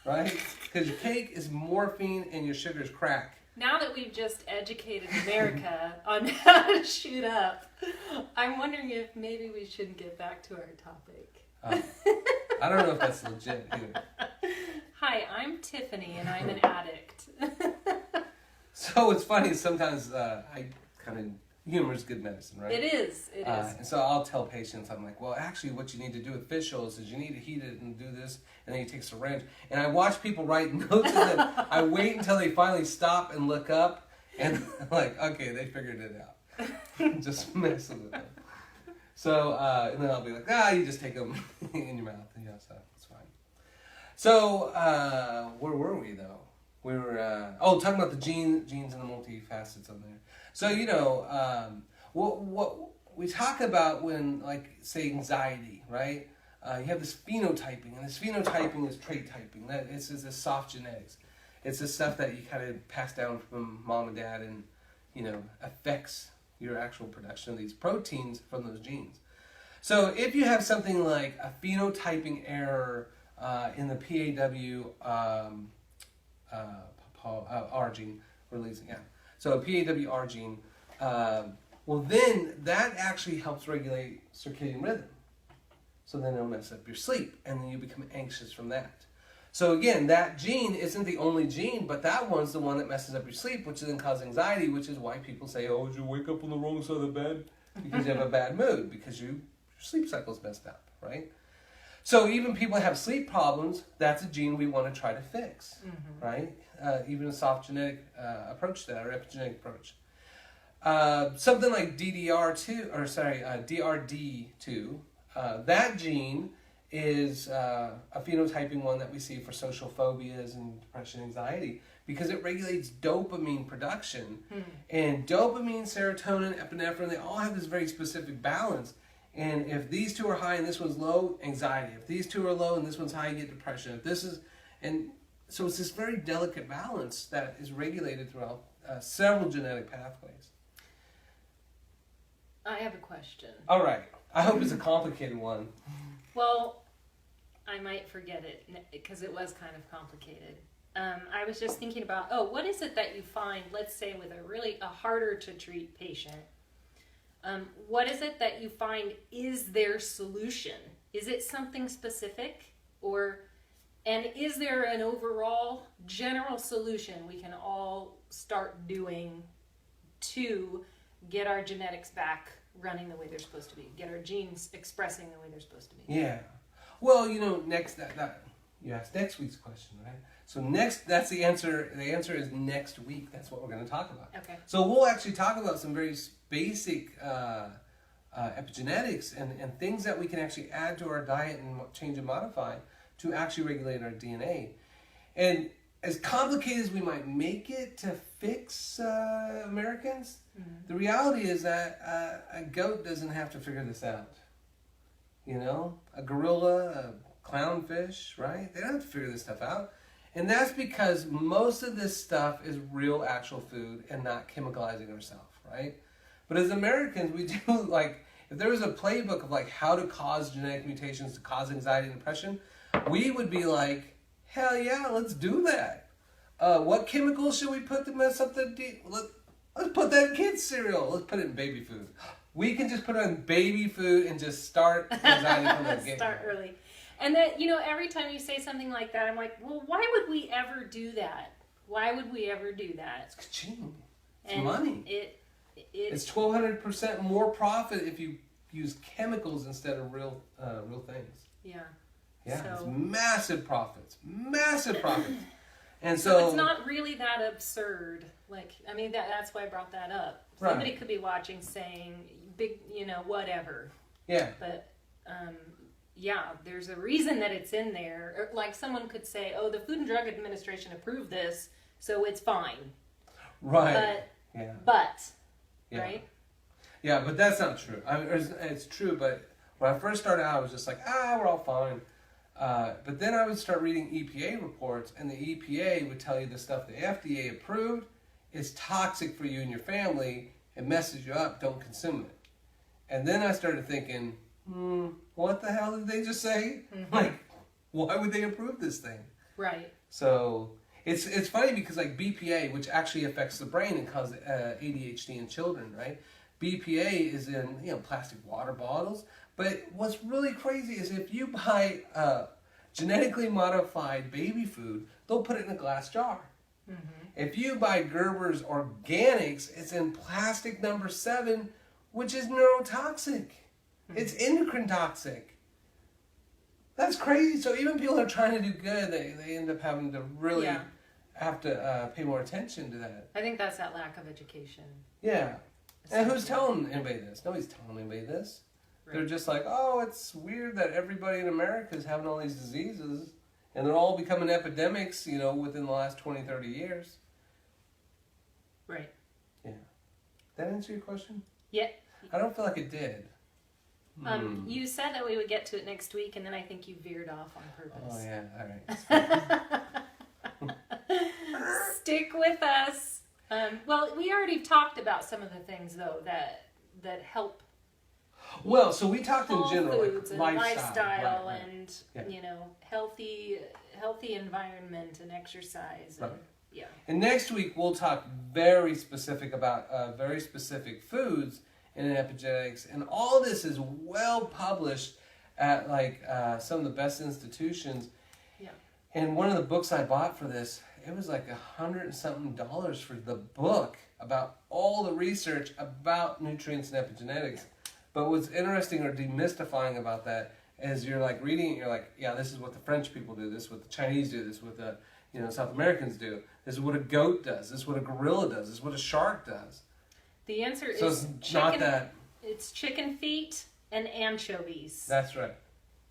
right? Because your cake is morphine and your sugar is crack. Now that we've just educated America on how to shoot up, I'm wondering if maybe we shouldn't get back to our topic. I don't know if that's legit either. Hi, I'm Tiffany and I'm an addict. So it's funny, sometimes humor is good medicine, right? It is. And so I'll tell patients, I'm like, well, actually what you need to do with fish oils is you need to heat it and do this, and then you take a syringe. And I watch people write notes in them. I wait until they finally stop and look up, and I'm like, okay, they figured it out. Just messing with them. So, and then I'll be like, you just take them in your mouth, so it's fine. So, where were we though? We were, talking about the genes and the multifacets on there. So, what we talk about when, like, say, anxiety, right? You have this phenotyping, and this phenotyping is trait typing. It's the soft genetics. It's the stuff that you kind of pass down from mom and dad and, affects your actual production of these proteins from those genes. So if you have something like a phenotyping error in the PAWR gene releasing, so a PAWR gene, then that actually helps regulate circadian rhythm. So then it'll mess up your sleep, and then you become anxious from that. So again, that gene isn't the only gene, but that one's the one that messes up your sleep, which then causes anxiety, which is why people say, oh, did you wake up on the wrong side of the bed? Because you have a bad mood, because your sleep cycle's messed up, right? So even people that have sleep problems, that's a gene we want to try to fix, right? Even a soft genetic approach to that, or epigenetic approach. Something like DRD2, that gene is a phenotyping one that we see for social phobias and depression and anxiety, because it regulates dopamine production. And dopamine, serotonin, epinephrine, they all have this very specific balance. And if these two are high and this one's low, anxiety. If these two are low and this one's high, you get depression. And so it's this very delicate balance that is regulated throughout several genetic pathways. I have a question. All right. I hope it's a complicated one. Well, I might forget it because it was kind of complicated. I was just thinking about, what is it that you find, let's say with a harder to treat patient, What is it that you find is their solution? Is it something specific, and is there an overall general solution we can all start doing to get our genetics back running the way they're supposed to be, get our genes expressing the way they're supposed to be? Yeah. Well, next that you asked next week's question, right? So that's the answer. The answer is next week. That's what we're going to talk about. Okay. So we'll actually talk about some very basic epigenetics and things that we can actually add to our diet and change and modify to actually regulate our DNA. And as complicated as we might make it to fix Americans, the reality is that a goat doesn't have to figure this out. A gorilla, a clownfish, right? They don't have to figure this stuff out. And that's because most of this stuff is real, actual food and not chemicalizing ourselves, right? But as Americans, we do, if there was a playbook of how to cause genetic mutations to cause anxiety and depression, we would be like, hell yeah, let's do that. What chemicals should we put to mess up let's put that in kids' cereal. Let's put it in baby food. We can just put it in baby food and just start anxiety from the get-go. Start early. And that, every time you say something like that, I'm like, well, why would we ever do that? Why would we ever do that? It's ka-ching. It's and money. It's 1,200% more profit if you use chemicals instead of real things. Yeah. Yeah, So, it's massive profits. Massive profits. And so it's not really that absurd. That's why I brought that up. Right. Somebody could be watching saying, big, whatever. Yeah. But, there's a reason that it's in there. Or, someone could say, oh, the Food and Drug Administration approved this, so it's fine. Right. But Yeah. right? Yeah, but that's not true. It's true, but when I first started out, I was just like, we're all fine. But then I would start reading EPA reports, and the EPA would tell you the stuff the FDA approved is toxic for you and your family. It messes you up. Don't consume it. And then I started thinking, what the hell did they just say? Mm-hmm. Why would they approve this thing? Right. So it's funny because BPA, which actually affects the brain and causes ADHD in children, right? BPA is in plastic water bottles. But what's really crazy is if you buy genetically modified baby food, they'll put it in a glass jar. Mm-hmm. If you buy Gerber's Organics, it's in plastic number 7, which is neurotoxic. Mm-hmm. It's endocrine toxic. That's crazy. So even people that are trying to do good, they end up having to really have to pay more attention to that. I think that's that lack of education. Yeah. And who's telling anybody this? Nobody's telling anybody this. Right. They're just like, it's weird that everybody in America is having all these diseases, and they're all becoming epidemics, within the last 20, 30 years. Right. Yeah. That answer your question? Yeah. I don't feel like it did. You said that we would get to it next week, and then I think you veered off on purpose. Oh, yeah. All right. Stick with us. We already talked about some of the things, though, that help. Well, so we talked in general, foods and lifestyle right. and healthy environment and exercise. Right. Yeah. And next week we'll talk very specific about very specific foods and epigenetics, and all this is well published at some of the best institutions. Yeah. And one of the books I bought for this, it was like $100 and something for the book about all the research about nutrients and epigenetics. But what's interesting or demystifying about that is you're reading it, you're like, yeah, this is what the French people do, this is what the Chinese do, this is what the South Americans do, this is what a goat does, this is what a gorilla does, this is what a shark does. The answer so is it's chicken, not that. It's chicken feet and anchovies. That's right.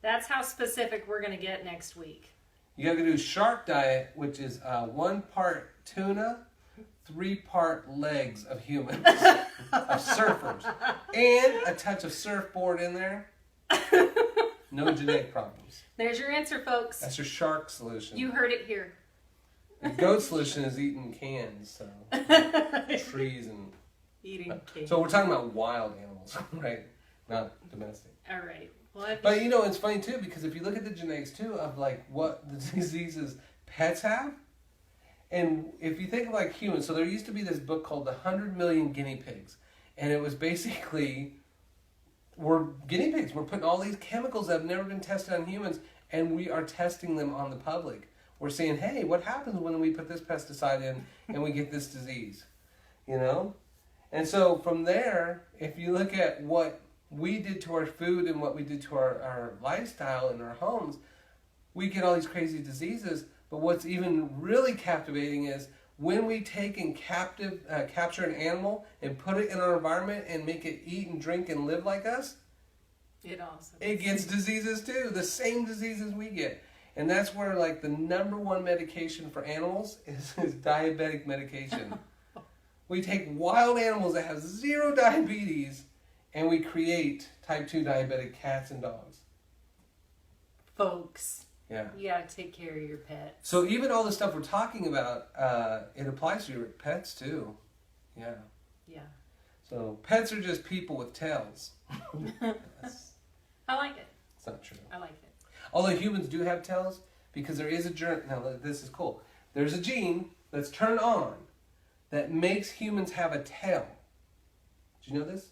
That's how specific we're going to get next week. You got to do shark diet, which is 1 part tuna, 3 part legs of humans, of surfers, and a touch of surfboard in there. No genetic problems. There's your answer, folks. That's your shark solution. You heard it here. The goat solution is eating cans, so trees and eating cans. So we're talking about wild animals, right? Not domestic. All right. Well, but it's funny too because if you look at the genetics too of what the diseases pets have, and if you think of humans, so there used to be this book called The 100 Million Guinea Pigs, And it was basically, we're guinea pigs. We're putting all these chemicals that have never been tested on humans, and we are testing them on the public. We're saying, hey, what happens when we put this pesticide in and we get this disease? You know? And so from there, if you look at what we did to our food and what we did to our lifestyle in our homes, we get all these crazy diseases. But what's even really captivating is when we take and capture an animal and put it in our environment and make it eat and drink and live like us, it gets diseases too, the same diseases we get. And that's where like the number one medication for animals is diabetic medication. We take wild animals that have zero diabetes and we create type 2 diabetic cats and dogs. Folks, yeah, you gotta take care of your pets. So even all the stuff we're talking about, it applies to your pets too. Yeah. Yeah. So pets are just people with tails. I like it. It's not true. I like it. Although humans do have tails, because there is a germ. Now this is cool. There's a gene that's turned on that makes humans have a tail. Did you know this?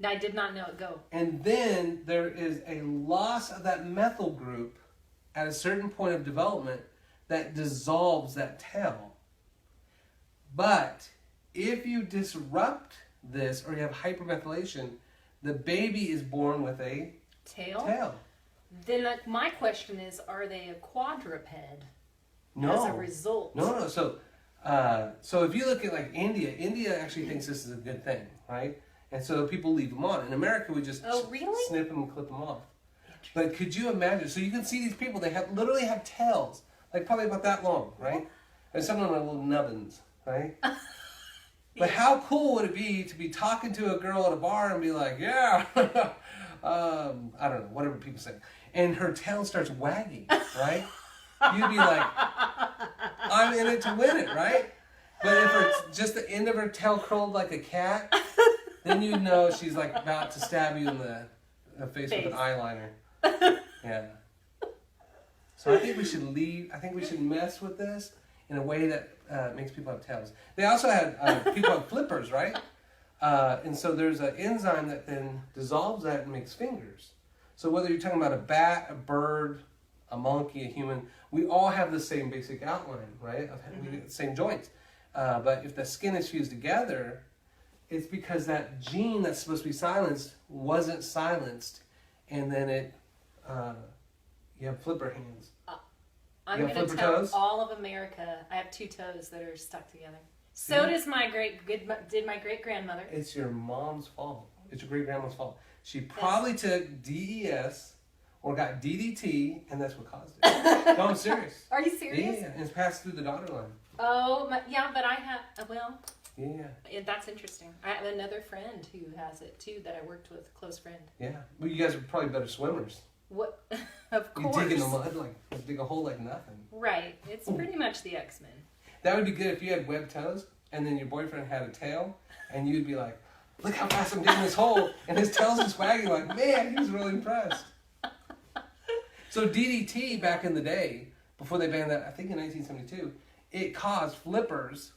I did not know it. Go. And then there is a loss of that methyl group at a certain point of development that dissolves that tail. But if you disrupt this or you have hypermethylation, the baby is born with a tail. Then my question is, are they a quadruped no. as a result? No. So if you look at like India actually thinks this is a good thing, right? And so people leave them on. In America, we just snip them and clip them off. But could you imagine? So you can see these people, they literally have tails, like probably about that long, right? And some of them are little nubbins, right? But how cool would it be to be talking to a girl at a bar and be like, yeah, I don't know, whatever people say. And her tail starts wagging, right? You'd be like, I'm in it to win it, right? But if just the end of her tail curled like a cat, then you know she's like about to stab you in the face with an eyeliner. Yeah. So I think we should mess with this in a way that makes people have tails. They also had people have flippers, right? And so there's an enzyme that then dissolves that and makes fingers. So whether you're talking about a bat, a bird, a monkey, a human, we all have the same basic outline, right? We get the same joints. But if the skin is fused together, it's because that gene that's supposed to be silenced wasn't silenced, and then you have flipper hands. I'm going to tell all of America I have 2 toes that are stuck together. So does my great grandmother. It's your mom's fault. It's your great grandma's fault. She probably took DES or got DDT, and that's what caused it. No, I'm serious. Are you serious? Yeah, and it's passed through the daughter line. Oh, yeah, but I have, Yeah. That's interesting. I have another friend who has it too that I worked with, a close friend. Yeah. Well, you guys are probably better swimmers. What? Of course. You dig in the mud, dig a hole like nothing. Right. It's pretty much the X-Men. That would be good if you had webbed toes and then your boyfriend had a tail and you'd be like, look how fast I'm digging this hole, and his tail's just wagging like, man, he was really impressed. So DDT back in the day, before they banned that, I think in 1972, it caused flippers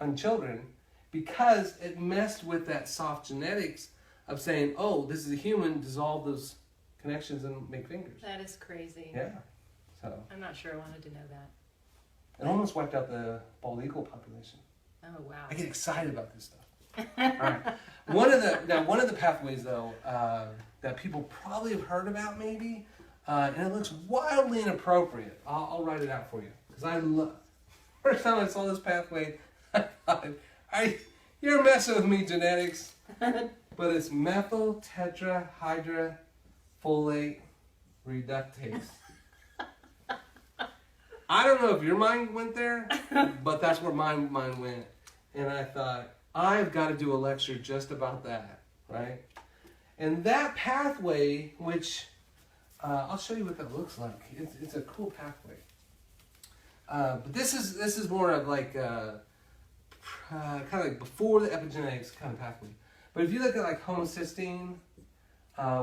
on children because it messed with that soft genetics of saying, oh, this is a human, dissolve those connections and make fingers. That is crazy. Yeah. So I'm not sure I wanted to know that. it almost wiped out the bald eagle population. Oh, wow. I get excited about this stuff. All right. One of the pathways though that people probably have heard about maybe, and it looks wildly inappropriate. I'll write it out for you because first time I saw this pathway, I thought, you're messing with me, genetics. But it's methyl tetrahydrofolate reductase. I don't know if your mind went there, but that's where my mind went. And I thought, I've got to do a lecture just about that, right? And that pathway, which I'll show you what that looks like. It's a cool pathway. But this is more of like kind of like before the epigenetics kind of pathway. But if you look at like homocysteine,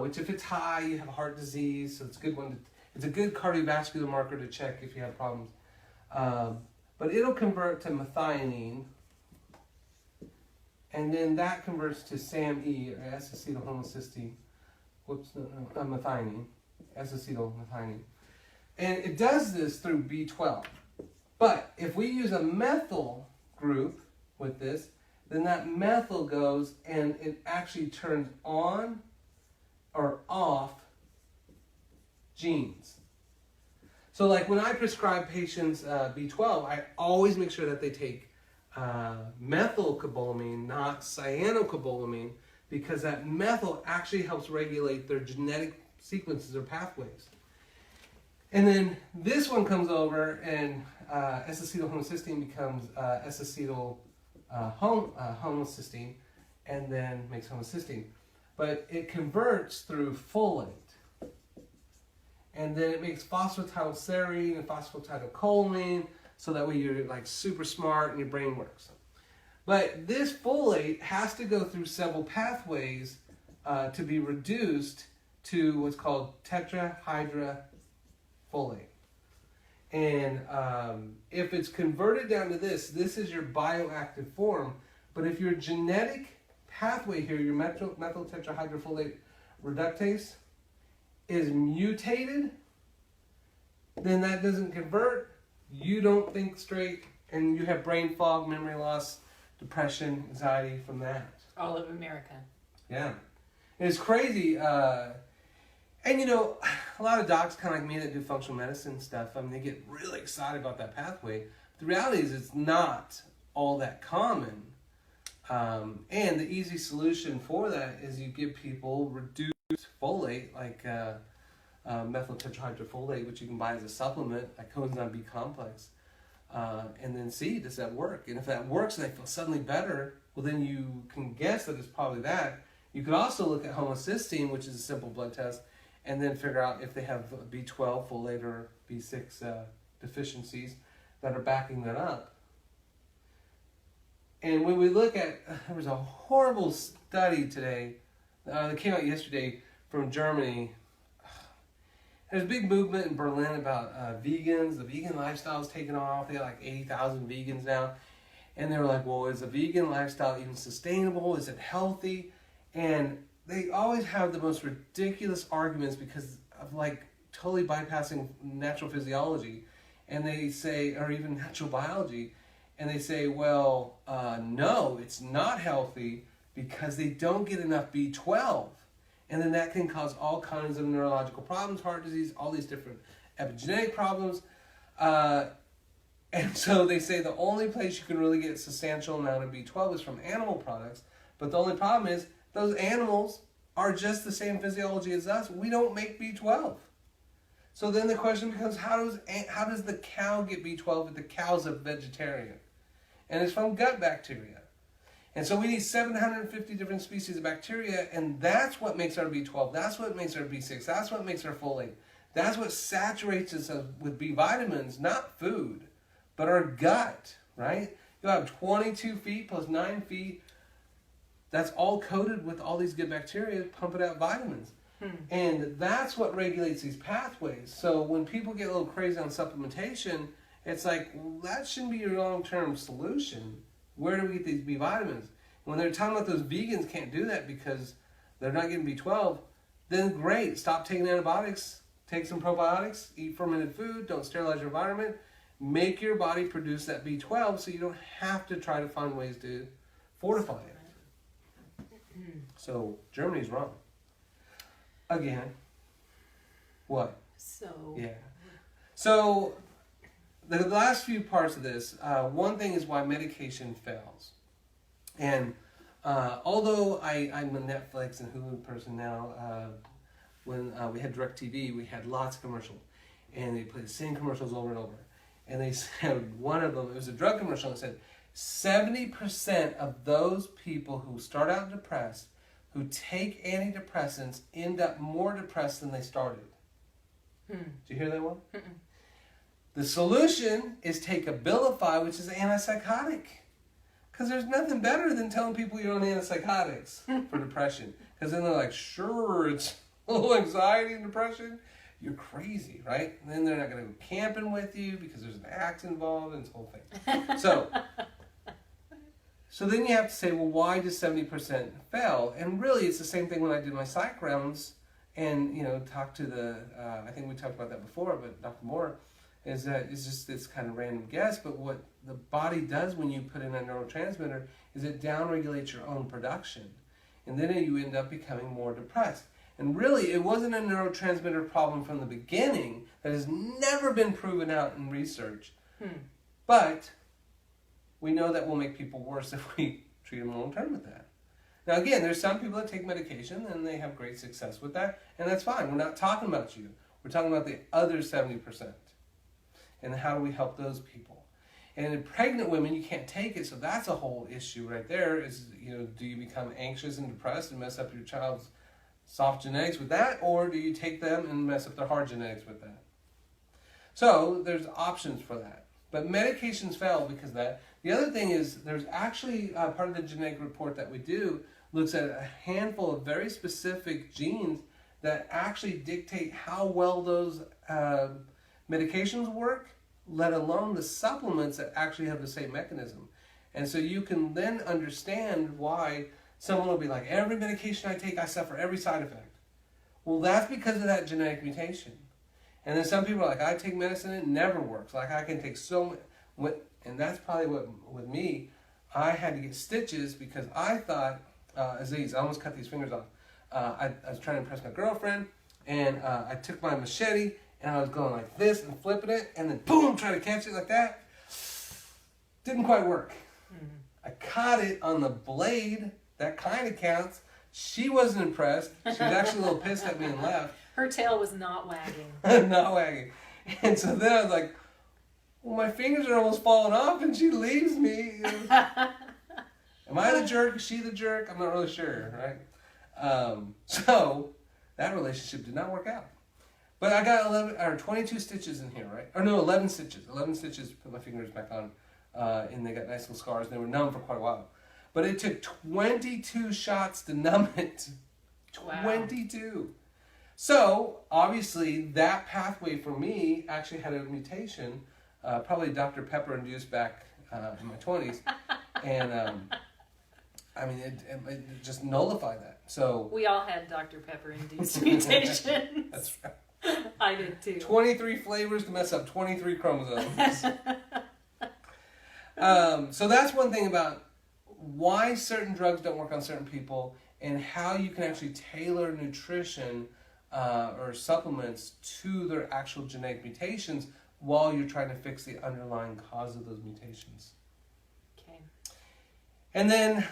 which if it's high, you have heart disease, so it's a good one. It's a good cardiovascular marker to check if you have problems. But it'll convert to methionine, and then that converts to SAMe, or S-acetylhomocysteine, methionine, S-acetylmethionine. And it does this through B12. But if we use a methyl group with this, then that methyl goes and it actually turns on or off genes. So like when I prescribe patients B12, I always make sure that they take methylcobalamin, not cyanocobalamin, because that methyl actually helps regulate their genetic sequences or pathways. And then this one comes over and S-acetylhomocysteine becomes S-acetylhomocysteine and then makes homocysteine. But it converts through folate. And then it makes phosphatidylserine and phosphatidylcholine, so that way you're like super smart and your brain works. But this folate has to go through several pathways to be reduced to what's called tetrahydrofolate. And if it's converted down to this is your bioactive form. But if your genetic pathway here, your methyl tetrahydrofolate reductase, is mutated, then that doesn't convert, you don't think straight, and you have brain fog, memory loss, depression, anxiety from that. All of America. Yeah. And it's crazy. And you know, a lot of docs kind of like me that do functional medicine stuff, I mean, they get really excited about that pathway. The reality is it's not all that common. And the easy solution for that is you give people reduced folate, like methyl tetrahydrofolate, which you can buy as a supplement, like coenzyme B complex, and then see, does that work? And if that works and they feel suddenly better, well, then you can guess that it's probably that. You could also look at homocysteine, which is a simple blood test, and then figure out if they have B12, folate, or B6 deficiencies that are backing that up. And when we look at, there was a horrible study today that came out yesterday from Germany. There's a big movement in Berlin about vegans. The vegan lifestyle is taking off. They got like 80,000 vegans now. And they were like, well, is a vegan lifestyle even sustainable? Is it healthy? And they always have the most ridiculous arguments because of like totally bypassing natural physiology. And they say, or even natural biology. And they say, well, no, it's not healthy because they don't get enough B12. And then that can cause all kinds of neurological problems, heart disease, all these different epigenetic problems. And so they say the only place you can really get a substantial amount of B12 is from animal products. But the only problem is those animals are just the same physiology as us. We don't make B12. So then the question becomes, how does the cow get B12 if the cow's a vegetarian? And it's from gut bacteria. And so we need 750 different species of bacteria, and that's what makes our B12. That's what makes our B6. That's what makes our folate. That's what saturates us with B vitamins, not food, but our gut, right? You'll have 22 feet plus 9 feet. That's all coated with all these good bacteria pumping out vitamins. And that's what regulates these pathways. So when people get a little crazy on supplementation, it's like, well, that shouldn't be your long-term solution. Where do we get these B vitamins? When they're talking about those vegans can't do that because they're not getting B12, then great. Stop taking antibiotics, take some probiotics, eat fermented food, don't sterilize your environment, make your body produce that B12 so you don't have to try to find ways to fortify it. So Germany's wrong. Again. What? Yeah. So the last few parts of this, one thing is why medication fails. And although I'm a Netflix and Hulu person now, when we had DirecTV, we had lots of commercials. And they played the same commercials over and over. And they said one of them, it was a drug commercial, and it said 70% of those people who start out depressed, who take antidepressants, end up more depressed than they started. Did you hear that one? The solution is take Abilify, which is an antipsychotic. Because there's nothing better than telling people you're on antipsychotics for depression. Because then they're like, sure, it's a little anxiety and depression. You're crazy, right? And then they're not going to go camping with you because there's an axe involved and this whole thing. So then you have to say, well, why does 70% fail? And really, it's the same thing when I did my psych rounds and, talk to the, I think we talked about that before, but Dr. Moore, is that it's just this kind of random guess, but what the body does when you put in a neurotransmitter is it downregulates your own production. And then you end up becoming more depressed. And really, it wasn't a neurotransmitter problem from the beginning that has never been proven out in research. But we know that will make people worse if we treat them long term with that. Now again, there's some people that take medication and they have great success with that, and that's fine. We're not talking about you. We're talking about the other 70%. And how do we help those people? And in pregnant women, you can't take it, so that's a whole issue right there is, do you become anxious and depressed and mess up your child's soft genetics with that, or do you take them and mess up their hard genetics with that? So there's options for that. But medications fail because of that. The other thing is there's actually part of the genetic report that we do looks at a handful of very specific genes that actually dictate how well those medications work, let alone the supplements that actually have the same mechanism. And so you can then understand why someone will be like, every medication I take, I suffer every side effect. Well, that's because of that genetic mutation. And then some people are like, I take medicine, it never works. Like I can take so much, and that's probably what, with me, I had to get stitches because I thought, Aziz, I almost cut these fingers off. I was trying to impress my girlfriend, and I took my machete, and I was going like this and flipping it, and then boom, trying to catch it like that. Didn't quite work. I caught it on the blade. That kind of counts. She wasn't impressed. She was actually a little pissed at me and left. Her tail was not wagging. Not wagging. And so then I was like, well, my fingers are almost falling off, and she leaves me. Am I the jerk? Is she the jerk? I'm not really sure, right? So that relationship did not work out. But I got 22 stitches in here, right? Or no, 11 stitches. 11 stitches, put my fingers back on, and they got nice little scars. They were numb for quite a while. But it took 22 shots to numb it. Wow. 22. So, obviously, that pathway for me actually had a mutation, probably Dr. Pepper induced back in my 20s. And, it just nullified that. So we all had Dr. Pepper induced mutations. That's right. I did too. 23 flavors to mess up 23 chromosomes. So that's one thing about why certain drugs don't work on certain people and how you can actually tailor nutrition or supplements to their actual genetic mutations while you're trying to fix the underlying cause of those mutations. Okay. And then,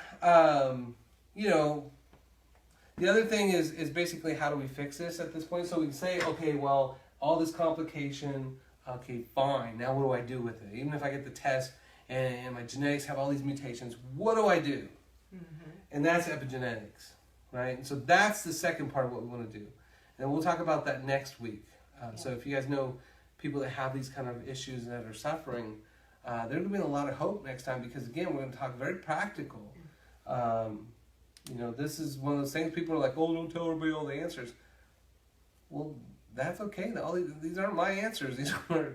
the other thing is basically how do we fix this at this point? So we can say, okay, well, all this complication, okay, fine. Now what do I do with it? Even if I get the test and my genetics have all these mutations, what do I do? Mm-hmm. And that's epigenetics, right? And so that's the second part of what we want to do. And we'll talk about that next week. So if you guys know people that have these kind of issues that are suffering, there's going to be a lot of hope next time because, again, we're going to talk very practical. This is one of those things people are like, oh, don't tell everybody all the answers. Well, that's okay. These aren't my answers. These are,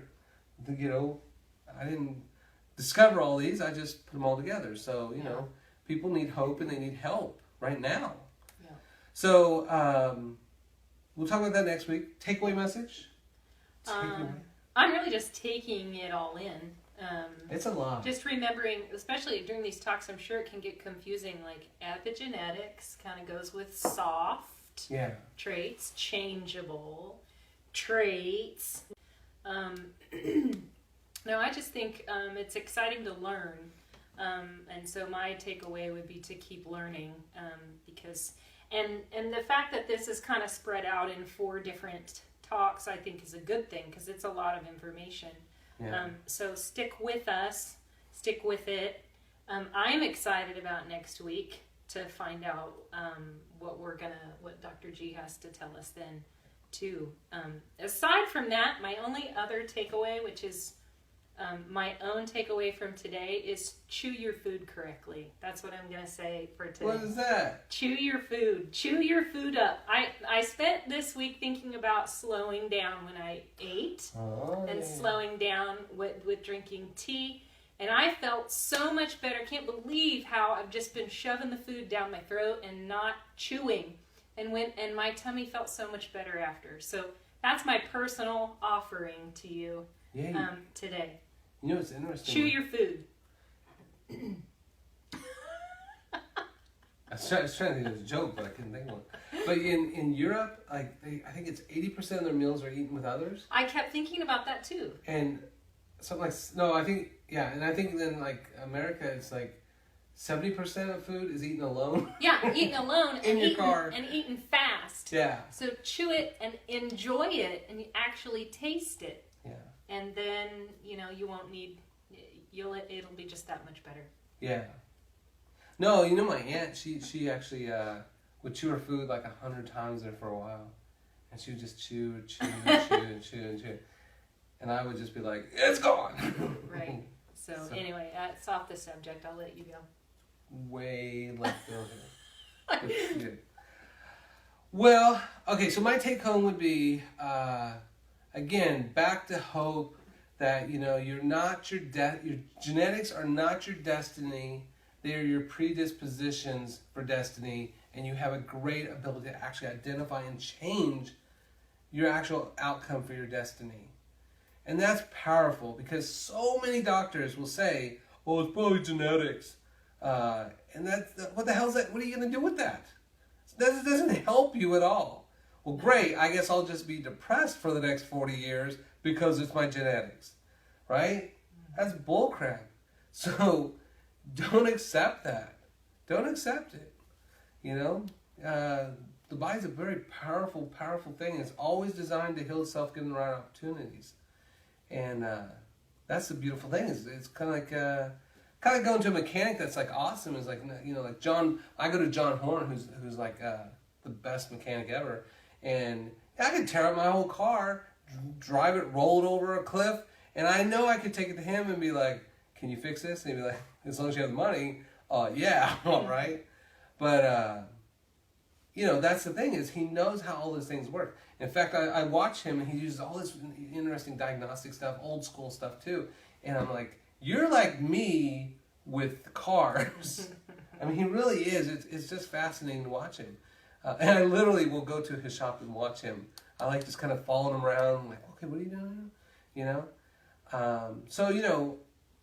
I didn't discover all these. I just put them all together. So, people need hope and they need help right now. Yeah. So, we'll talk about that next week. Takeaway message? I'm really just taking it all in. It's a lot. Just remembering, especially during these talks, I'm sure it can get confusing. Like epigenetics kind of goes with soft traits, changeable traits. No, I just think it's exciting to learn. And so my takeaway would be to keep learning because, and the fact that this is kind of spread out in 4 different talks, I think is a good thing because it's a lot of information. Yeah. So stick with us, stick with it. I'm excited about next week to find out what Dr. G has to tell us then too. Aside from that, my only other takeaway, which is my own takeaway from today, is chew your food correctly. That's what I'm going to say for today. What is that? Chew your food. Chew your food up. I spent this week thinking about slowing down when I ate slowing down with drinking tea And I felt so much better. Can't believe how I've just been shoving the food down my throat and not chewing. And my tummy felt so much better after. So that's my personal offering to you today. You know, it's interesting. Chew your food. I was trying to think of a joke, but I couldn't think of one. But in Europe, like I think it's 80% of their meals are eaten with others. I kept thinking about that too. And something like I think then like America, it's like 70% of food is eaten alone. Yeah, eaten alone in your car and eaten fast. Yeah. So chew it and enjoy it, and you actually taste it. Yeah. And then you won't need. It'll be just that much better. Yeah. No, my aunt, she actually would chew her food like 100 times there for a while. And she would just chew and chew and chew and chew and chew. And I would just be like, it's gone. Right. So anyway, it's off the subject. I'll let you go. Way left field here. Well, okay, so my take home would be, again, back to hope that, you're not your genetics are not your destiny. They are your predispositions for destiny, and you have a great ability to actually identify and change your actual outcome for your destiny. And that's powerful because so many doctors will say, "Oh, it's probably genetics," and what the hell is that? What are you going to do with that? That doesn't help you at all. Well, great. I guess I'll just be depressed for the next 40 years because it's my genetics, right? That's bullcrap. So don't accept that. Don't accept it. The body's a very powerful, powerful thing. It's always designed to heal itself given the right opportunities. And that's the beautiful thing. It's kind of like going to a mechanic that's like awesome. Is like like John. I go to John Horn, who's like the best mechanic ever, and I could tear up my whole car, drive it, roll it over a cliff, and I know I could take it to him and be like, "Can you fix this?" And he'd be like, "As long as you have the money, yeah, all right." But that's the thing is he knows how all those things work. In fact, I watch him and he uses all this interesting diagnostic stuff, old school stuff too. And I'm like, you're like me with cars. I mean, he really is. It's just fascinating to watch him. And I literally will go to his shop and watch him. I like just kind of following him around. I'm like, okay, what are you doing? So,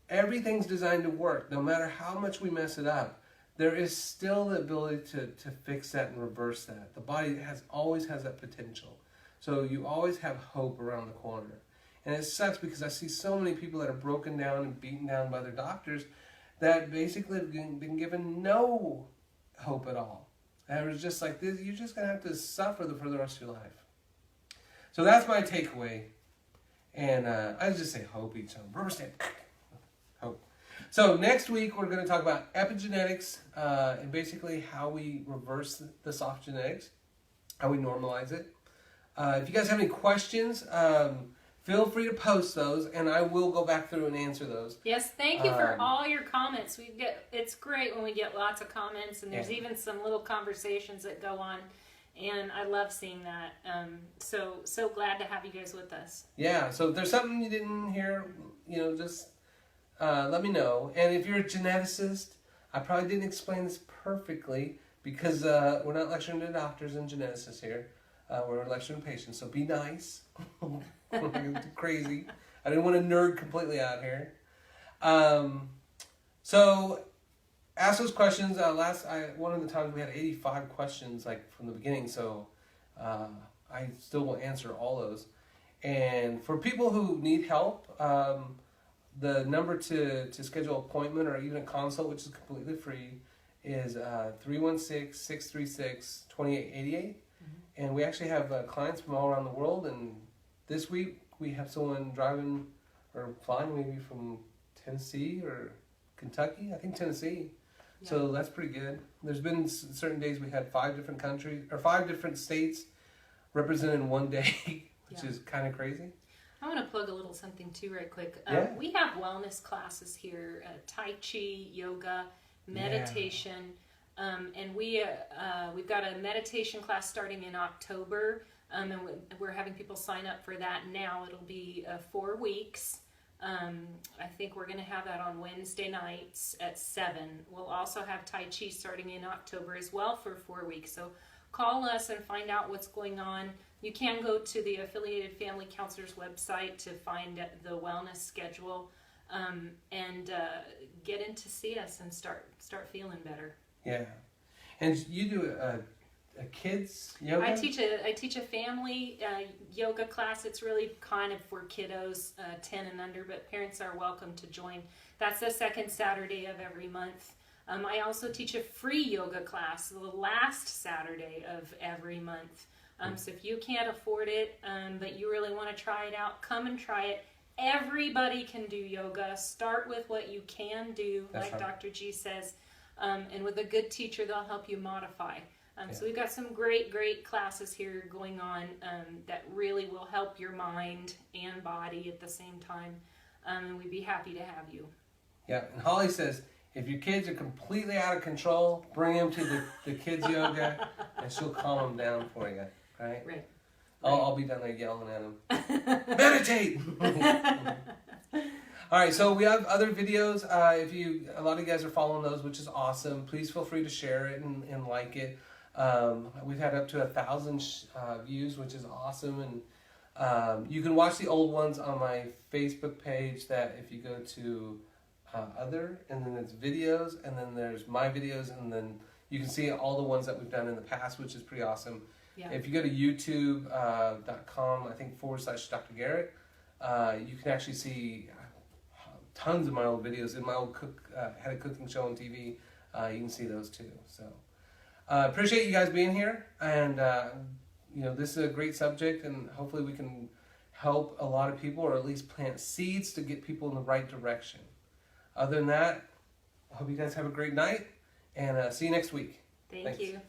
everything's designed to work. No matter how much we mess it up, there is still the ability to fix that and reverse that. The body always has that potential. So you always have hope around the corner. And it sucks because I see so many people that are broken down and beaten down by their doctors that basically have been given no hope at all. And it was just like, this, you're just going to have to suffer for the rest of your life. So that's my takeaway. And I just say hope each time. Rubber stamp. Hope. So next week we're going to talk about epigenetics and basically how we reverse the soft genetics, how we normalize it. If you guys have any questions, feel free to post those, and I will go back through and answer those. Yes, thank you for all your comments. It's great when we get lots of comments, and there's even some little conversations that go on, and I love seeing that. So glad to have you guys with us. Yeah, so if there's something you didn't hear, just let me know. And if you're a geneticist, I probably didn't explain this perfectly because we're not lecturing to doctors and geneticists here. We're lecturing patients, so be nice. We're not too crazy. I didn't want to nerd completely out here. So ask those questions. One of the times we had 85 questions from the beginning, so I still will answer all those. And for people who need help, the number to schedule an appointment or even a consult, which is completely free, is 316-636-2888. And we actually have clients from all around the world. And this week we have someone driving or flying maybe from Tennessee or Kentucky. I think Tennessee. Yeah. So that's pretty good. There's been certain days we had 5 different states represented in one day, which is kind of crazy. I want to plug a little something too right quick. We have wellness classes here, Tai Chi, yoga, meditation. And we've got a meditation class starting in October, and we're having people sign up for that now. It'll be 4 weeks, I think we're going to have that on Wednesday nights at 7. We'll also have Tai Chi starting in October as well for 4 weeks. So call us and find out what's going on. You can go to the Affiliated Family Counselors website to find the wellness schedule and get in to see us and start feeling better. Yeah. And you do a kids yoga? I teach a family yoga class. It's really kind of for kiddos 10 and under, but parents are welcome to join. That's the second Saturday of every month. I also teach a free yoga class the last Saturday of every month. So if you can't afford it, but you really want to try it out, come and try it. Everybody can do yoga. Start with what you can do, That's like right. Dr. G says. And with a good teacher, they'll help you modify. So we've got some great classes here going on that really will help your mind and body at the same time. And we'd be happy to have you. Yeah, and Holly says, if your kids are completely out of control, bring them to the kids yoga, and she'll calm them down for you, right? Right. I'll be down there yelling at them. Meditate! All right, so we have other videos. A lot of you guys are following those, which is awesome. Please feel free to share it and like it. We've had up to 1,000 views, which is awesome. And you can watch the old ones on my Facebook page. That if you go to other, and then there's videos, and then there's my videos, and then you can see all the ones that we've done in the past, which is pretty awesome. Yeah. If you go to youtube.com, I think /Dr. Garrett, you can actually see tons of my old videos. In my old had a cooking show on TV, you can see those too. So appreciate you guys being here, and this is a great subject, and hopefully we can help a lot of people, or at least plant seeds to get people in the right direction. Other than that, I hope you guys have a great night, and see you next week. Thank you.